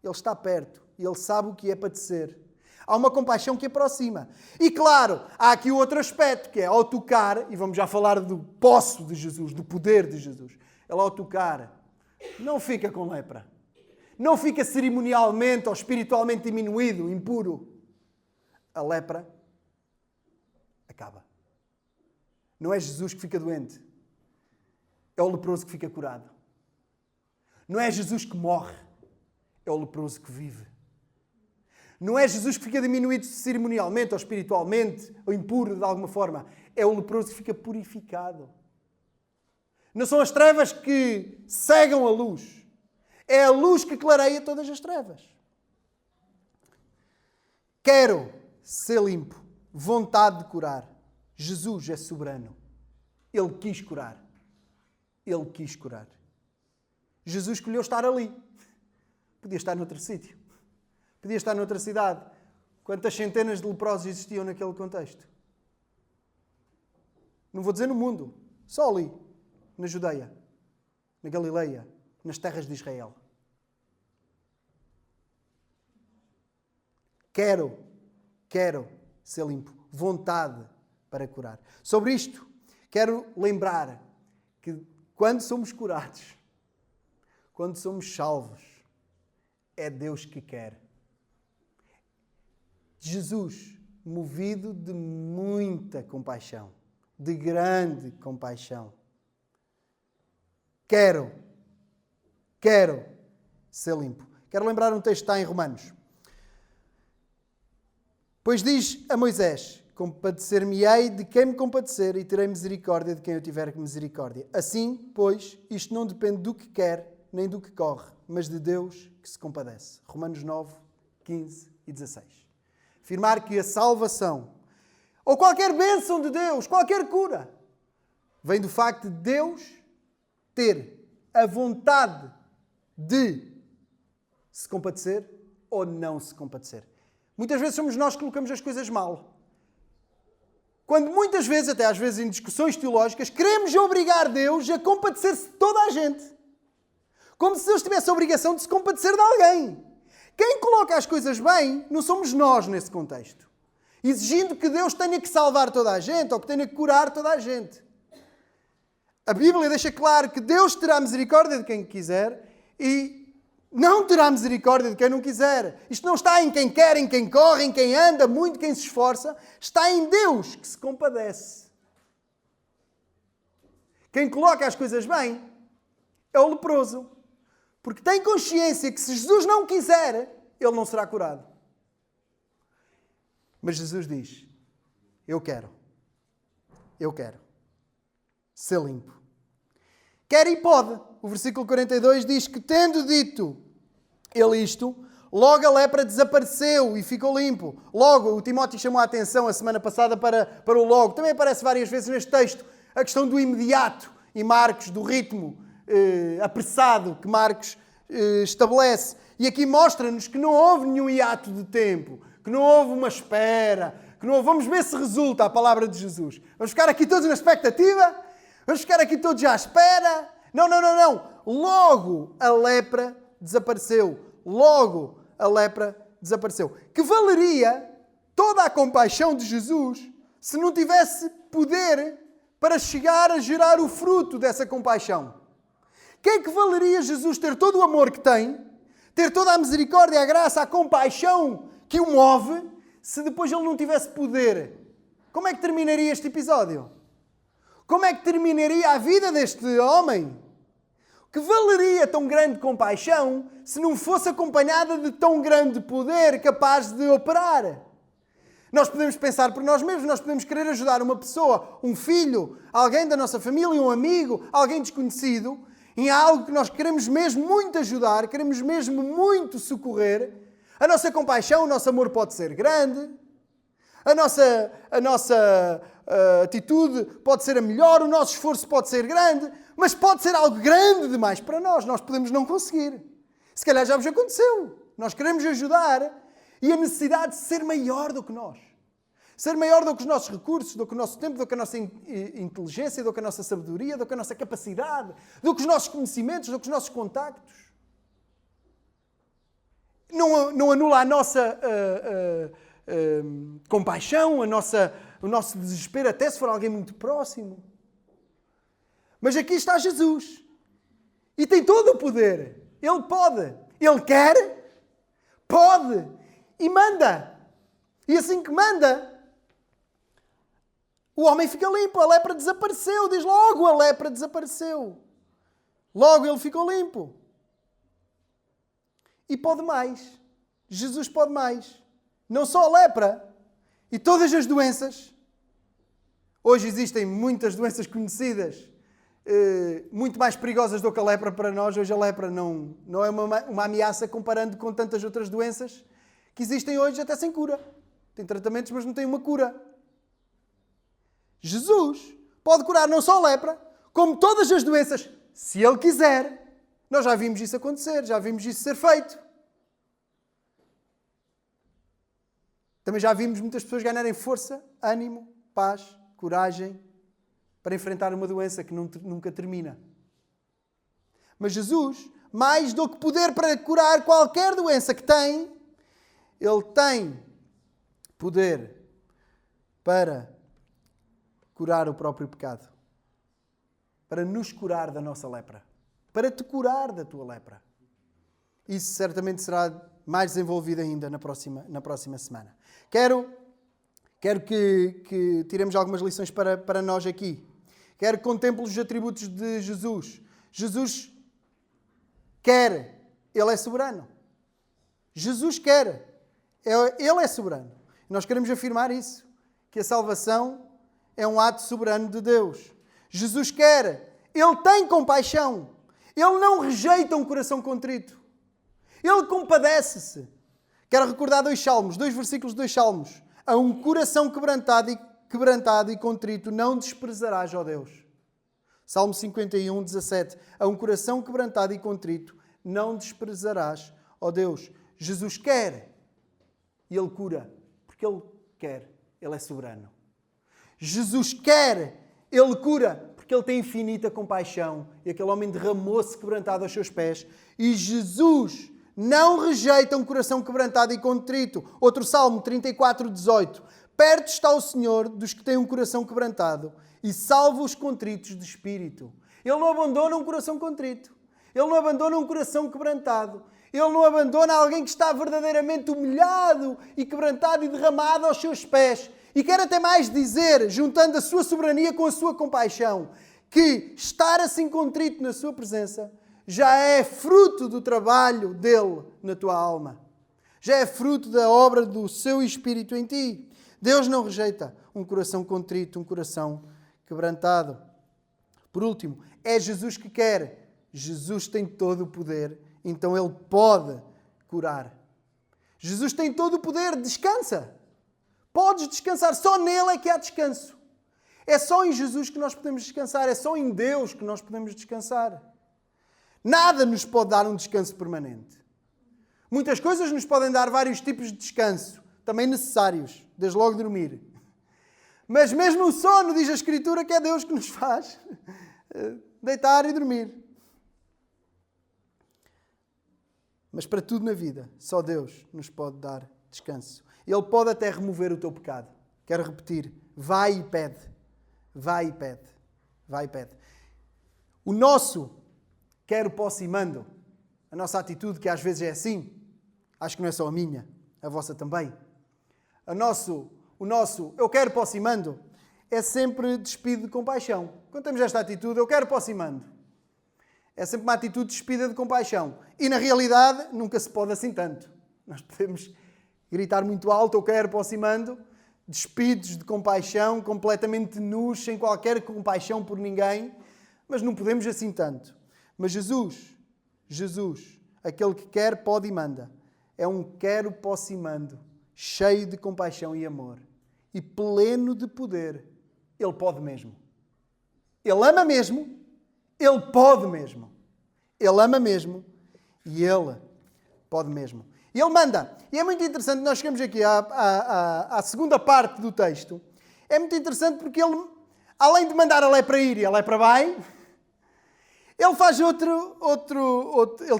Ele está perto. E Ele sabe o que é padecer. Há uma compaixão que aproxima. E claro, há aqui outro aspecto, que é ao tocar, e vamos já falar do posse de Jesus, do poder de Jesus. Ele ao tocar não fica com lepra. Não fica cerimonialmente ou espiritualmente diminuído, impuro. A lepra acaba. Não é Jesus que fica doente. É o leproso que fica curado. Não é Jesus que morre. É o leproso que vive. Não é Jesus que fica diminuído cerimonialmente ou espiritualmente ou impuro de alguma forma. É o leproso que fica purificado. Não são as trevas que cegam a luz. É a luz que clareia todas as trevas. Quero ser limpo. Vontade de curar. Jesus é soberano. Ele quis curar. Ele quis curar. Jesus escolheu estar ali. Podia estar noutro sítio. Podia estar noutra cidade. Quantas centenas de leprosos existiam naquele contexto? Não vou dizer no mundo. Só ali. Na Judeia. Na Galileia. Nas terras de Israel. Quero ser limpo. Vontade para curar. Sobre isto, quero lembrar que quando somos curados, quando somos salvos, é Deus que quer. Jesus, movido de muita compaixão, de grande compaixão. Quero ser limpo. Quero lembrar um texto que está em Romanos. Pois diz a Moisés compadecer-me-ei de quem me compadecer e terei misericórdia de quem eu tiver misericórdia. Assim, pois, isto não depende do que quer, nem do que corre, mas de Deus que se compadece. Romanos 9, 15 e 16. Afirmar que a salvação, ou qualquer bênção de Deus, qualquer cura, vem do facto de Deus ter a vontade de se compadecer ou não se compadecer. Muitas vezes somos nós que colocamos as coisas mal. Quando muitas vezes, até às vezes em discussões teológicas, queremos obrigar Deus a compadecer-se de toda a gente. Como se Deus tivesse a obrigação de se compadecer de alguém. Quem coloca as coisas bem não somos nós nesse contexto. Exigindo que Deus tenha que salvar toda a gente ou que tenha que curar toda a gente. A Bíblia deixa claro que Deus terá misericórdia de quem quiser e não terá misericórdia de quem não quiser. Isto não está em quem quer, em quem corre, em quem anda muito, quem se esforça. Está em Deus que se compadece. Quem coloca as coisas bem é o leproso. Porque tem consciência que se Jesus não quiser, ele não será curado. Mas Jesus diz, eu quero ser limpo. Quer e pode. O versículo 42 diz que, tendo dito ele isto, logo a lepra desapareceu e ficou limpo. Logo, o Timóteo chamou a atenção a semana passada para o logo. Também aparece várias vezes neste texto a questão do imediato e Marcos, do ritmo apressado que Marcos estabelece. E aqui mostra-nos que não houve nenhum hiato de tempo, que não houve uma espera, que não houve... Vamos ver se resulta a palavra de Jesus. Vamos ficar aqui todos na expectativa? Vamos ficar aqui todos à espera? Não. Logo a lepra desapareceu. Logo a lepra desapareceu. Que valeria toda a compaixão de Jesus se não tivesse poder para chegar a gerar o fruto dessa compaixão? Que é que valeria Jesus ter todo o amor que tem, ter toda a misericórdia, a graça, a compaixão que o move, se depois ele não tivesse poder? Como é que terminaria este episódio? Como é que terminaria a vida deste homem? Que valeria tão grande compaixão se não fosse acompanhada de tão grande poder capaz de operar? Nós podemos pensar por nós mesmos, nós podemos querer ajudar uma pessoa, um filho, alguém da nossa família, um amigo, alguém desconhecido, em algo que nós queremos mesmo muito ajudar, queremos mesmo muito socorrer. A nossa compaixão, o nosso amor pode ser grande, a nossa atitude pode ser a melhor, o nosso esforço pode ser grande, mas pode ser algo grande demais para nós. Nós podemos não conseguir. Se calhar já vos aconteceu. Nós queremos ajudar e a necessidade de ser maior do que nós. Ser maior do que os nossos recursos, do que o nosso tempo, do que a nossa inteligência, do que a nossa sabedoria, do que a nossa capacidade, do que os nossos conhecimentos, do que os nossos contactos. Não anula a nossa compaixão, o nosso desespero, até se for alguém muito próximo. Mas aqui está Jesus. E tem todo o poder. Ele pode. Ele quer, pode e manda. E assim que manda, o homem fica limpo. A lepra desapareceu. Diz logo, a lepra desapareceu. Logo ele ficou limpo. E pode mais. Jesus pode mais. Não só a lepra e todas as doenças. Hoje existem muitas doenças conhecidas, muito mais perigosas do que a lepra para nós. Hoje a lepra não é uma ameaça comparando com tantas outras doenças que existem hoje até sem cura. Tem tratamentos, mas não tem uma cura. Jesus pode curar não só a lepra, como todas as doenças, se Ele quiser. Nós já vimos isso acontecer, já vimos isso ser feito. Também já vimos muitas pessoas ganharem força, ânimo, paz, coragem para enfrentar uma doença que nunca termina. Mas Jesus, mais do que poder para curar qualquer doença que tem, Ele tem poder para curar o próprio pecado. Para nos curar da nossa lepra. Para te curar da tua lepra. Isso certamente será mais desenvolvido ainda na próxima semana. Quero que tiremos algumas lições para nós aqui. Quero que contemple os atributos de Jesus. Jesus quer. Ele é soberano. Jesus quer. Ele é soberano. Nós queremos afirmar isso. que a salvação é um ato soberano de Deus. Jesus quer, Ele tem compaixão. Ele não rejeita um coração contrito. Ele compadece-se. Quero recordar dois versículos de 2 Salmos. A um coração quebrantado e contrito não desprezarás, ó Deus. Salmo 51, 17. A um coração quebrantado e contrito não desprezarás, ó Deus. Jesus quer e Ele cura, porque Ele quer. Ele é soberano. Jesus quer, Ele cura, porque Ele tem infinita compaixão. E aquele homem derramou-se quebrantado aos seus pés. E Jesus não rejeita um coração quebrantado e contrito. Outro Salmo 34, 18. Perto está o Senhor dos que têm um coração quebrantado e salva os contritos de espírito. Ele não abandona um coração contrito. Ele não abandona um coração quebrantado. Ele não abandona alguém que está verdadeiramente humilhado e quebrantado e derramado aos seus pés. E quero até mais dizer, juntando a sua soberania com a sua compaixão, que estar assim contrito na sua presença já é fruto do trabalho dele na tua alma. Já é fruto da obra do seu Espírito em ti. Deus não rejeita um coração contrito, um coração quebrantado. Por último, é Jesus que quer. Jesus tem todo o poder, então Ele pode curar. Jesus tem todo o poder, descansa. Podes descansar, só nele é que há descanso. É só em Jesus que nós podemos descansar, é só em Deus que nós podemos descansar. Nada nos pode dar um descanso permanente. Muitas coisas nos podem dar vários tipos de descanso, também necessários, desde logo dormir. Mas mesmo o sono, diz a Escritura, que é Deus que nos faz deitar e dormir. Mas para tudo na vida, só Deus nos pode dar descanso. Ele pode até remover o teu pecado. Quero repetir, vai e pede. Vai e pede. Vai e pede. O nosso quero, posso e mando. A nossa atitude, que às vezes é assim, acho que não é só a minha, a vossa também. O nosso eu quero, posso e mando é sempre despido de compaixão. Quando temos esta atitude, eu quero, posso e mando, é sempre uma atitude despida de compaixão. E na realidade nunca se pode assim tanto. Nós podemos gritar muito alto, eu quero, posso e mando, despidos de compaixão, completamente nus, sem qualquer compaixão por ninguém, mas não podemos assim tanto. Mas Jesus, aquele que quer, pode e manda, é um quero, posso e mando, cheio de compaixão e amor e pleno de poder. Ele pode mesmo. Ele ama mesmo. Ele pode mesmo. Ele ama mesmo e Ele pode mesmo. E Ele manda. E é muito interessante, nós chegamos aqui à segunda parte do texto. É muito interessante porque Ele, além de mandar a lepra ir e a lepra vai, Ele faz ele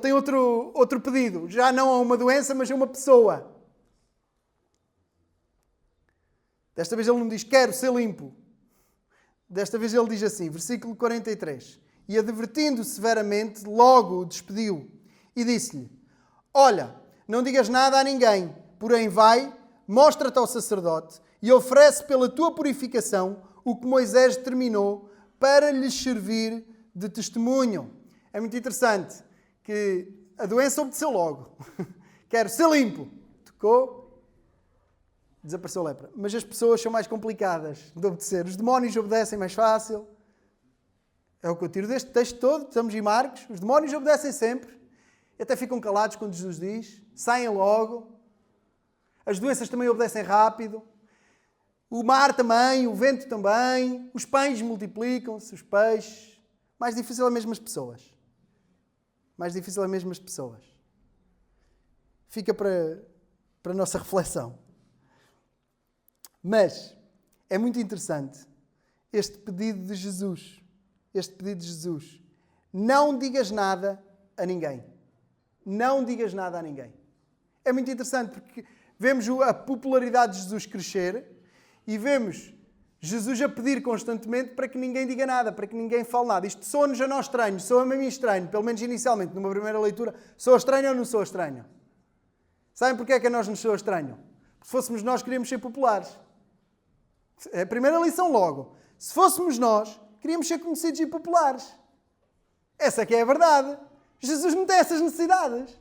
tem outro pedido. Já não a uma doença, mas a uma pessoa. Desta vez Ele não diz, quero ser limpo. Desta vez Ele diz assim, versículo 43. E advertindo severamente, logo o despediu. E disse-lhe, olha, não digas nada a ninguém, porém vai, mostra-te ao sacerdote e oferece pela tua purificação o que Moisés determinou para lhes servir de testemunho. É muito interessante que a doença obedeceu logo. Quero ser limpo. Tocou, desapareceu a lepra. Mas as pessoas são mais complicadas de obedecer. Os demónios obedecem mais fácil. É o que eu tiro deste texto todo. Estamos em Marcos. Os demónios obedecem sempre. E até ficam calados quando Jesus diz. Saem logo. As doenças também obedecem rápido. O mar também, o vento também. Os pães multiplicam-se, os peixes. Mais difícil é mesmo as pessoas. Mais difícil é mesmo as pessoas. Fica para a nossa reflexão. Mas é muito interessante este pedido de Jesus. Este pedido de Jesus. Não digas nada a ninguém. Não digas nada a ninguém. É muito interessante porque vemos a popularidade de Jesus crescer e vemos Jesus a pedir constantemente para que ninguém diga nada, para que ninguém fale nada. Isto soa-nos a nós estranho, soa-me a mim estranho, pelo menos inicialmente, numa primeira leitura. Sou estranho ou não sou estranho? Sabem porque é que a nós nos soa estranho? Se fôssemos nós, queríamos ser populares. É a primeira lição logo. Se fôssemos nós, queríamos ser conhecidos e populares. Essa que é a verdade. Jesus não tem essas necessidades.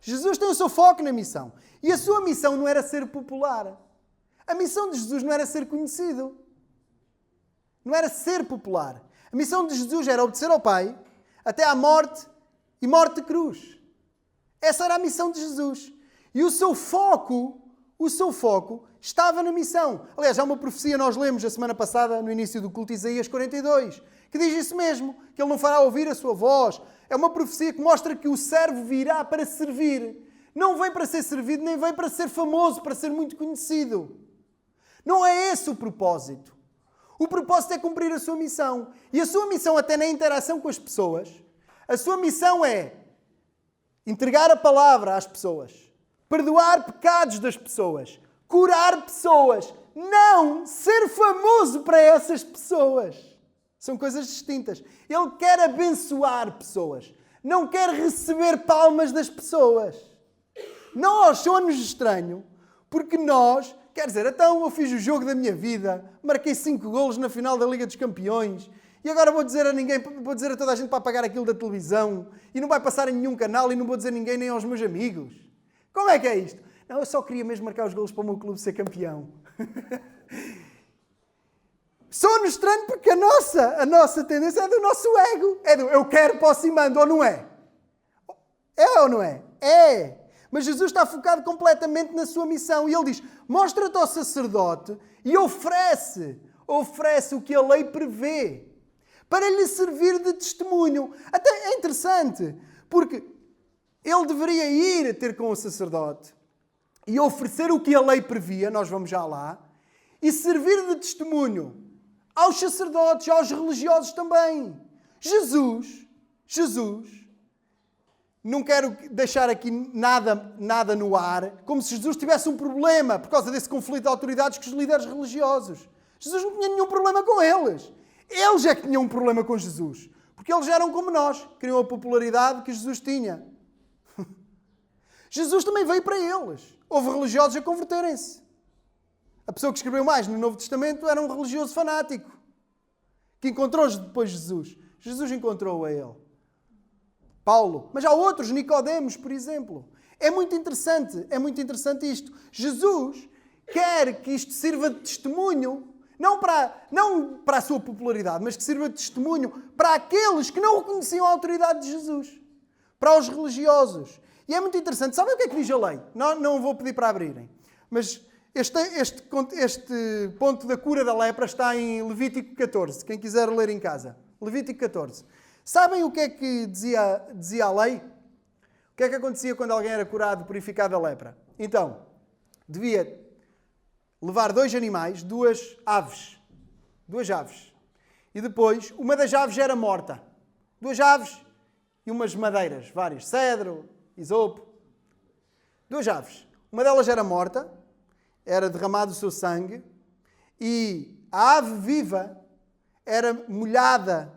Jesus tem o seu foco na missão. E a sua missão não era ser popular. A missão de Jesus não era ser conhecido. Não era ser popular. A missão de Jesus era obedecer ao Pai até à morte e morte de cruz. Essa era a missão de Jesus. E o seu foco estava na missão. Aliás, há uma profecia, nós lemos a semana passada, no início do culto, Isaías 42, que diz isso mesmo, que ele não fará ouvir a sua voz. É uma profecia que mostra que o servo virá para servir. Não vem para ser servido, nem vem para ser famoso, para ser muito conhecido. Não é esse o propósito. O propósito é cumprir a sua missão. E a sua missão, até na interação com as pessoas, a sua missão é entregar a palavra às pessoas, perdoar pecados das pessoas, curar pessoas, não ser famoso para essas pessoas. São coisas distintas. Ele quer abençoar pessoas, não quer receber palmas das pessoas. Nós soa-nos estranho, porque nós, quer dizer, então eu fiz o jogo da minha vida, marquei 5 golos na final da Liga dos Campeões, e agora vou dizer a toda a gente para apagar aquilo da televisão, e não vai passar em nenhum canal, e não vou dizer a ninguém, nem aos meus amigos. Como é que é isto? Não, eu só queria mesmo marcar os golos para o meu clube ser campeão. Soa-nos estranho porque a nossa tendência é do nosso ego. É do eu quero, posso e mando, ou não é? É ou não é? É. Mas Jesus está focado completamente na sua missão. E ele diz, mostra-te ao sacerdote e oferece o que a lei prevê, para lhe servir de testemunho. Até é interessante, porque ele deveria ir ter com o sacerdote e oferecer o que a lei previa, nós vamos já lá, e servir de testemunho aos sacerdotes, aos religiosos também. Jesus, não quero deixar aqui nada no ar, como se Jesus tivesse um problema por causa desse conflito de autoridades com os líderes religiosos. Jesus não tinha nenhum problema com eles. Eles é que tinham um problema com Jesus. Porque eles eram como nós, queriam a popularidade que Jesus tinha. Jesus também veio para eles. Houve religiosos a converterem-se. A pessoa que escreveu mais no Novo Testamento era um religioso fanático, que encontrou depois Jesus. Jesus encontrou a ele. Paulo. Mas há outros, Nicodemos, por exemplo. É muito interessante isto. Jesus quer que isto sirva de testemunho, não para a sua popularidade, mas que sirva de testemunho para aqueles que não reconheciam a autoridade de Jesus. Para os religiosos. E é muito interessante. Sabem o que é que diz a lei? Não vou pedir para abrirem. Mas este ponto da cura da lepra está em Levítico 14. Quem quiser ler em casa. Levítico 14. Sabem o que é que dizia a lei? O que é que acontecia quando alguém era curado, purificado da lepra? Então, devia levar 2 animais, 2 aves. E depois, uma das aves era morta. 2 aves e umas madeiras, várias. Cedro, isopo. 2 aves. Uma delas era morta, era derramado o seu sangue, e a ave viva era molhada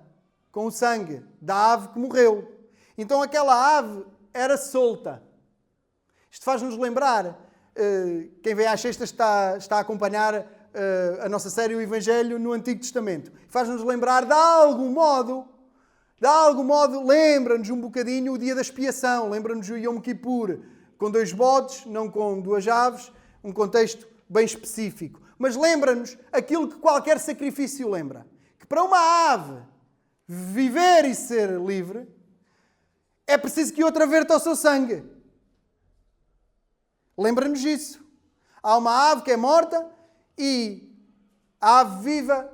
com o sangue da ave que morreu. Então aquela ave era solta. Isto faz-nos lembrar, quem vem às sextas está a acompanhar a nossa série O Evangelho no Antigo Testamento. Faz-nos lembrar, de algum modo, lembra-nos um bocadinho o dia da expiação, lembra-nos o Yom Kippur, com 2 bodes, não com 2 aves, um contexto bem específico. Mas lembra-nos aquilo que qualquer sacrifício lembra. Que para uma ave viver e ser livre, é preciso que outra verta o seu sangue. Lembra-nos disso. Há uma ave que é morta e a ave viva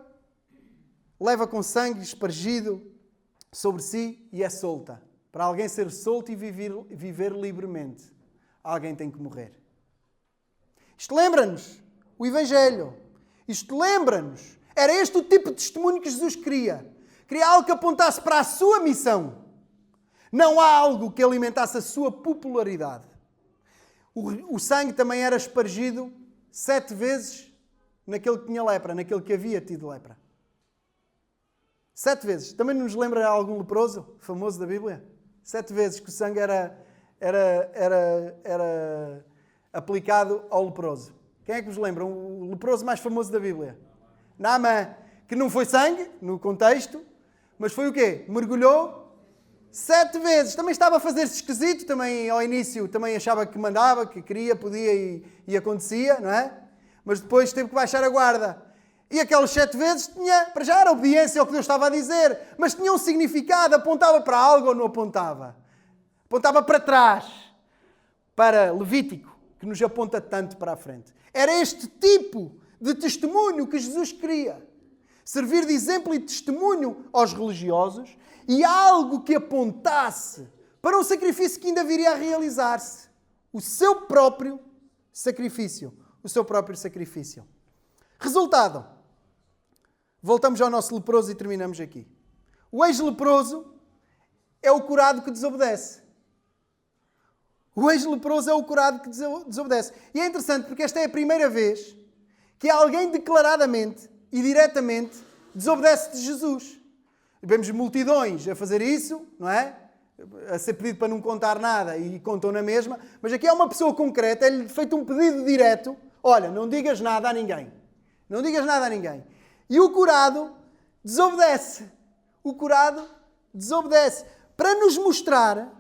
leva com sangue espargido sobre si e é solta. Para alguém ser solto e viver livremente, alguém tem que morrer. Isto lembra-nos o Evangelho. Isto lembra-nos. Era este o tipo de testemunho que Jesus queria. Queria algo que apontasse para a sua missão. Não há algo que alimentasse a sua popularidade. O sangue também era espargido 7 vezes naquele que tinha lepra, naquele que havia tido lepra. 7 vezes. Também nos lembra algum leproso famoso da Bíblia? 7 vezes que o sangue era aplicado ao leproso. Quem é que vos lembra? O leproso mais famoso da Bíblia? Naamã, que não foi sangue, no contexto, mas foi o quê? Mergulhou 7 vezes. Também estava a fazer-se esquisito, também ao início também achava que mandava, que queria, podia e acontecia, não é? mas depois teve que baixar a guarda. E aquelas 7 vezes para já era obediência ao que Deus estava a dizer, mas tinha um significado, apontava para algo ou não apontava? Apontava para trás, para Levítico, que nos aponta tanto para a frente. Era este tipo de testemunho que Jesus queria. Servir de exemplo e testemunho aos religiosos e algo que apontasse para um sacrifício que ainda viria a realizar-se. O seu próprio sacrifício. O seu próprio sacrifício. Resultado. Voltamos ao nosso leproso e terminamos aqui. O ex-leproso é o curado que desobedece. O ex-leproso é o curado que desobedece. E é interessante porque esta é a primeira vez que alguém declaradamente e diretamente desobedece de Jesus. Vemos multidões a fazer isso, não é? A ser pedido para não contar nada e contam na mesma. Mas aqui é uma pessoa concreta, é-lhe feito um pedido direto. Olha, não digas nada a ninguém. Não digas nada a ninguém. E o curado desobedece. O curado desobedece. Para nos mostrar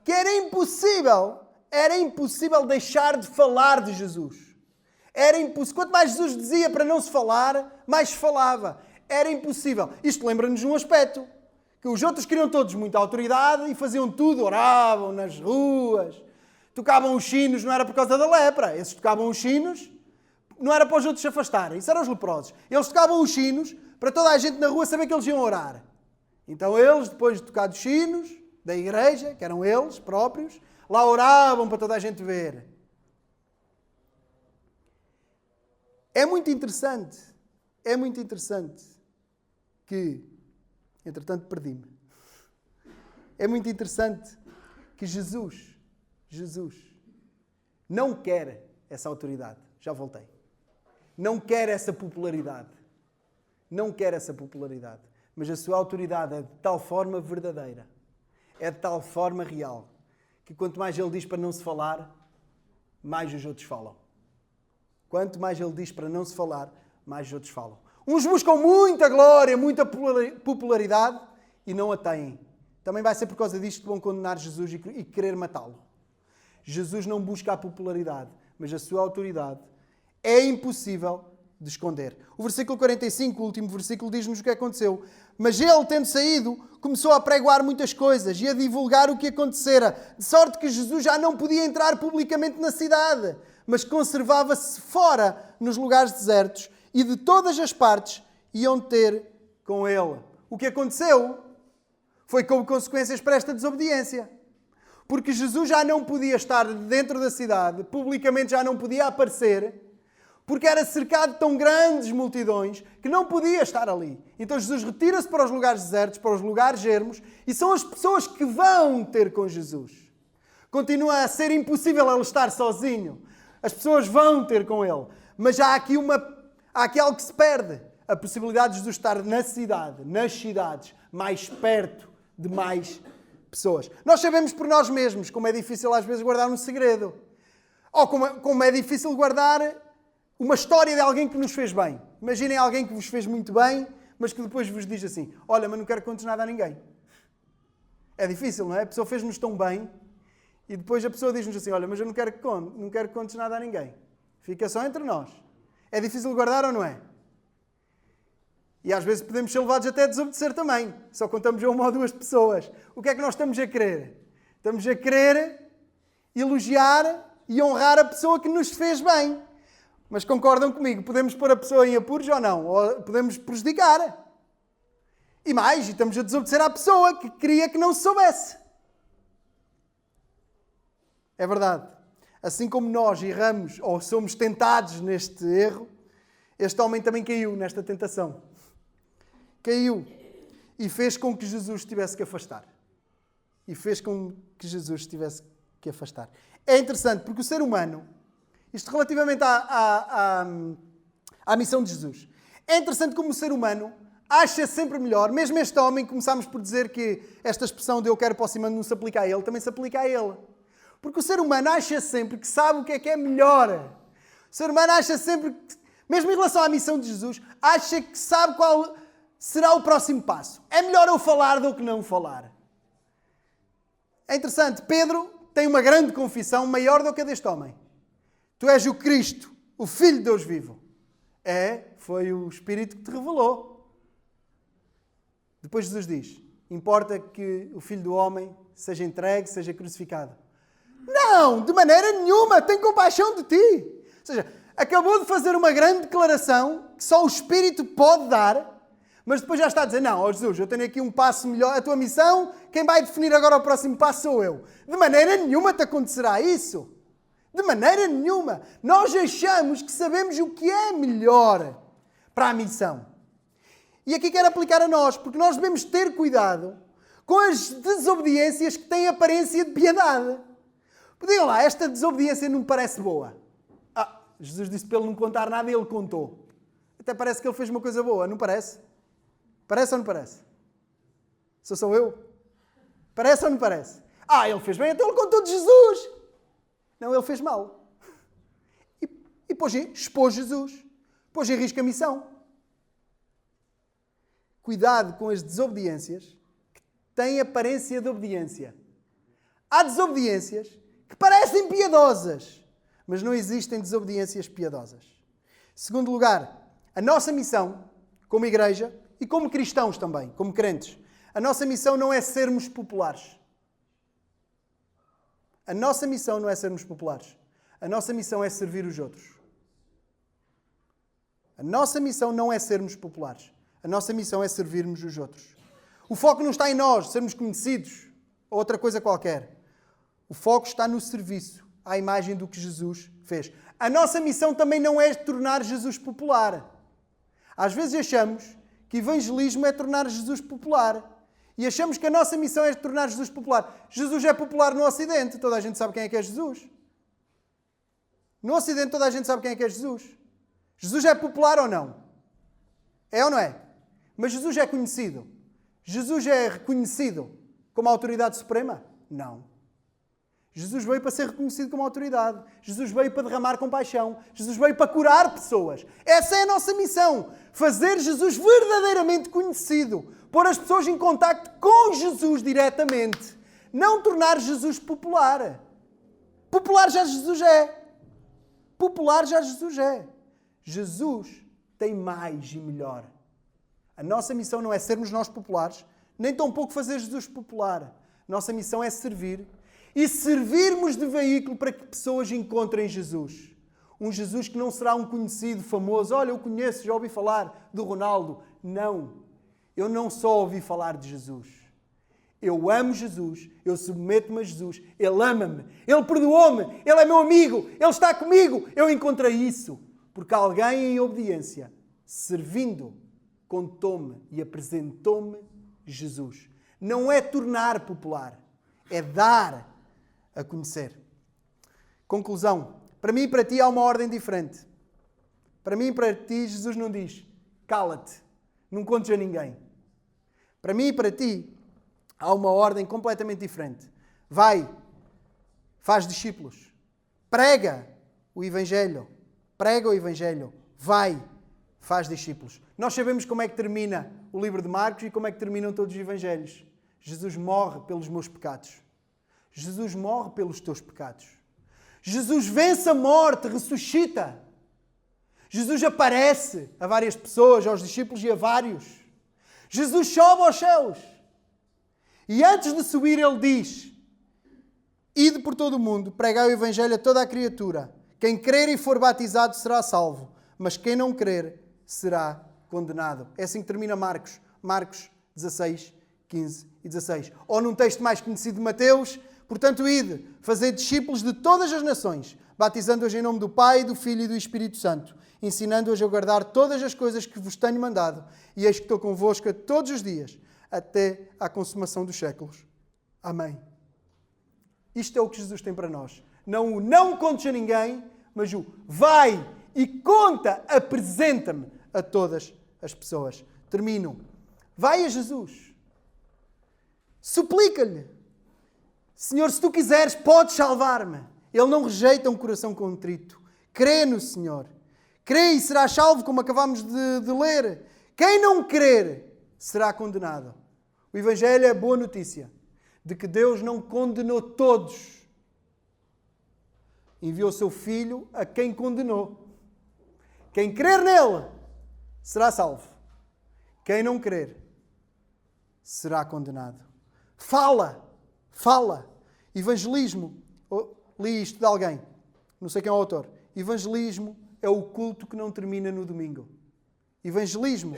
que era impossível deixar de falar de Jesus. Era impossível. Quanto mais Jesus dizia para não se falar, mais se falava. Era impossível. Isto lembra-nos de um aspecto. Que os outros queriam todos muita autoridade e faziam tudo, oravam nas ruas, tocavam os sinos, não era por causa da lepra. Esses tocavam os sinos, não era para os outros se afastarem. Isso eram os leprosos. Eles tocavam os sinos para toda a gente na rua saber que eles iam orar. Então eles, depois de tocar os sinos da igreja, que eram eles próprios, lá oravam para toda a gente ver. É muito interessante que, entretanto perdi-me, é muito interessante que Jesus não quer essa autoridade. Já voltei. Não quer essa popularidade. Mas a sua autoridade é de tal forma verdadeira, é de tal forma real, que quanto mais ele diz para não se falar, mais os outros falam. Quanto mais ele diz para não se falar, mais os outros falam. Uns buscam muita glória, muita popularidade e não a têm. Também vai ser por causa disto que vão condenar Jesus e querer matá-lo. Jesus não busca a popularidade, mas a sua autoridade é impossível de esconder. O versículo 45, o último versículo, diz-nos o que aconteceu. Mas ele, tendo saído, começou a pregoar muitas coisas e a divulgar o que acontecera, de sorte que Jesus já não podia entrar publicamente na cidade, mas conservava-se fora nos lugares desertos e de todas as partes iam ter com ele. O que aconteceu foi como consequências para esta desobediência. Porque Jesus já não podia estar dentro da cidade, publicamente já não podia aparecer, porque era cercado de tão grandes multidões que não podia estar ali. Então Jesus retira-se para os lugares desertos, para os lugares ermos, e são as pessoas que vão ter com Jesus. Continua a ser impossível ele estar sozinho. As pessoas vão ter com ele. Mas há aqui algo que se perde. A possibilidade de Jesus estar na cidade, nas cidades, mais perto de mais pessoas. Nós sabemos por nós mesmos como é difícil às vezes guardar um segredo. Ou como é difícil guardar uma história de alguém que nos fez bem. Imaginem alguém que vos fez muito bem, mas que depois vos diz assim: olha, mas não quero que contes nada a ninguém. É difícil, não é? A pessoa fez-nos tão bem e depois a pessoa diz-nos assim: olha, mas eu não quero que contes nada a ninguém. Fica só entre nós. É difícil guardar ou não é? E às vezes podemos ser levados até a desobedecer também. Só contamos a uma ou duas pessoas. O que é que nós estamos a querer? Estamos a querer elogiar e honrar a pessoa que nos fez bem. Mas concordam comigo? Podemos pôr a pessoa em apuros ou não? Ou podemos prejudicar? E mais, estamos a desobedecer à pessoa que queria que não se soubesse. É verdade. Assim como nós erramos ou somos tentados neste erro, este homem também caiu nesta tentação. Caiu e fez com que Jesus tivesse que afastar. É interessante porque o ser humano, isto relativamente à missão de Jesus, é interessante como o ser humano acha sempre melhor, mesmo este homem, começámos por dizer que esta expressão de eu quero para o cima não se aplica a ele, também se aplica a ele. Porque o ser humano acha sempre que sabe o que é melhor. O ser humano acha sempre, mesmo em relação à missão de Jesus, acha que sabe qual será o próximo passo. É melhor eu falar do que não falar. É interessante, Pedro tem uma grande confissão maior do que a deste homem. Tu és o Cristo, o Filho de Deus vivo. Foi o Espírito que te revelou. Depois Jesus diz, importa que o Filho do Homem seja entregue, seja crucificado. Não, de maneira nenhuma, tem compaixão de ti. Ou seja, acabou de fazer uma grande declaração que só o Espírito pode dar, mas depois já está a dizer, não, ó Jesus, eu tenho aqui um passo melhor, a tua missão, quem vai definir agora o próximo passo sou eu. De maneira nenhuma te acontecerá isso. De maneira nenhuma. Nós achamos que sabemos o que é melhor para a missão. E aqui quero aplicar a nós, porque nós devemos ter cuidado com as desobediências que têm aparência de piedade. Digam lá, esta desobediência não me parece boa. Jesus disse para ele não contar nada e ele contou. Até parece que ele fez uma coisa boa, não parece? Parece ou não parece? Sou eu? Parece ou não parece? Ele fez bem, então ele contou de Jesus. Não, ele fez mal. E expôs Jesus. Pôs em risco a missão. Cuidado com as desobediências que têm aparência de obediência. Há desobediências que parecem piedosas, mas não existem desobediências piedosas. Segundo lugar, a nossa missão, como igreja e como cristãos também, como crentes, a nossa missão não é sermos populares. A nossa missão não é sermos populares. A nossa missão é servir os outros. A nossa missão não é sermos populares. A nossa missão é servirmos os outros. O foco não está em nós, sermos conhecidos ou outra coisa qualquer. O foco está no serviço, à imagem do que Jesus fez. A nossa missão também não é tornar Jesus popular. Às vezes achamos que evangelismo é tornar Jesus popular. E achamos que a nossa missão é tornar Jesus popular. Jesus é popular no Ocidente. Toda a gente sabe quem é que é Jesus. No Ocidente toda a gente sabe quem é que é Jesus. Jesus é popular ou não? É ou não é? Mas Jesus é conhecido. Jesus é reconhecido como autoridade suprema? Não. Jesus veio para ser reconhecido como autoridade. Jesus veio para derramar compaixão. Jesus veio para curar pessoas. Essa é a nossa missão. Fazer Jesus verdadeiramente conhecido. Pôr as pessoas em contacto com Jesus diretamente. Não tornar Jesus popular. Popular já Jesus é. Popular já Jesus é. Jesus tem mais e melhor. A nossa missão não é sermos nós populares, nem tampouco fazer Jesus popular. Nossa missão é servir e servirmos de veículo para que pessoas encontrem Jesus. Um Jesus que não será um conhecido famoso. Olha, eu conheço, já ouvi falar do Ronaldo. Não. Eu não só ouvi falar de Jesus. Eu amo Jesus. Eu submeto-me a Jesus. Ele ama-me. Ele perdoou-me. Ele é meu amigo. Ele está comigo. Eu encontrei isso. Porque alguém em obediência, servindo, contou-me e apresentou-me Jesus. Não é tornar popular. É dar a conhecer. Conclusão. Para mim e para ti há uma ordem diferente. Para mim e para ti Jesus não diz cala-te, não contes a ninguém. Para mim e para ti há uma ordem completamente diferente. Vai, faz discípulos, prega o Evangelho, vai, faz discípulos. Nós sabemos como é que termina o livro de Marcos e como é que terminam todos os Evangelhos. Jesus morre pelos meus pecados. Jesus morre pelos teus pecados. Jesus vence a morte, ressuscita. Jesus aparece a várias pessoas, aos discípulos e a vários. Jesus sobe aos céus. E antes de subir ele diz: ide por todo o mundo, pregai o Evangelho a toda a criatura. Quem crer e for batizado será salvo, mas quem não crer será condenado. É assim que termina Marcos. Marcos 16, 15 e 16. Ou num texto mais conhecido de Mateus: portanto, ide, fazei discípulos de todas as nações, batizando-os em nome do Pai, do Filho e do Espírito Santo, ensinando-os a guardar todas as coisas que vos tenho mandado, e eis que estou convosco todos os dias, até à consumação dos séculos. Amém. Isto é o que Jesus tem para nós. Não o não contes a ninguém, mas o vai e conta, apresenta-me a todas as pessoas. Termino. Vai a Jesus. Suplica-lhe: Senhor, se tu quiseres, podes salvar-me. Ele não rejeita um coração contrito. Crê no Senhor. Crê e serás salvo, como acabámos de ler. Quem não crer será condenado. O Evangelho é a boa notícia de que Deus não condenou todos. Enviou o seu Filho a quem condenou. Quem crer nele será salvo. Quem não crer será condenado. Fala. Evangelismo. Li isto de alguém. Não sei quem é o autor. Evangelismo é o culto que não termina no domingo. Evangelismo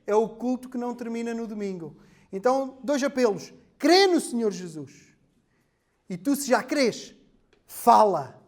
é o culto que não termina no domingo. Então, 2 apelos. Crê no Senhor Jesus. E tu, se já crês, fala.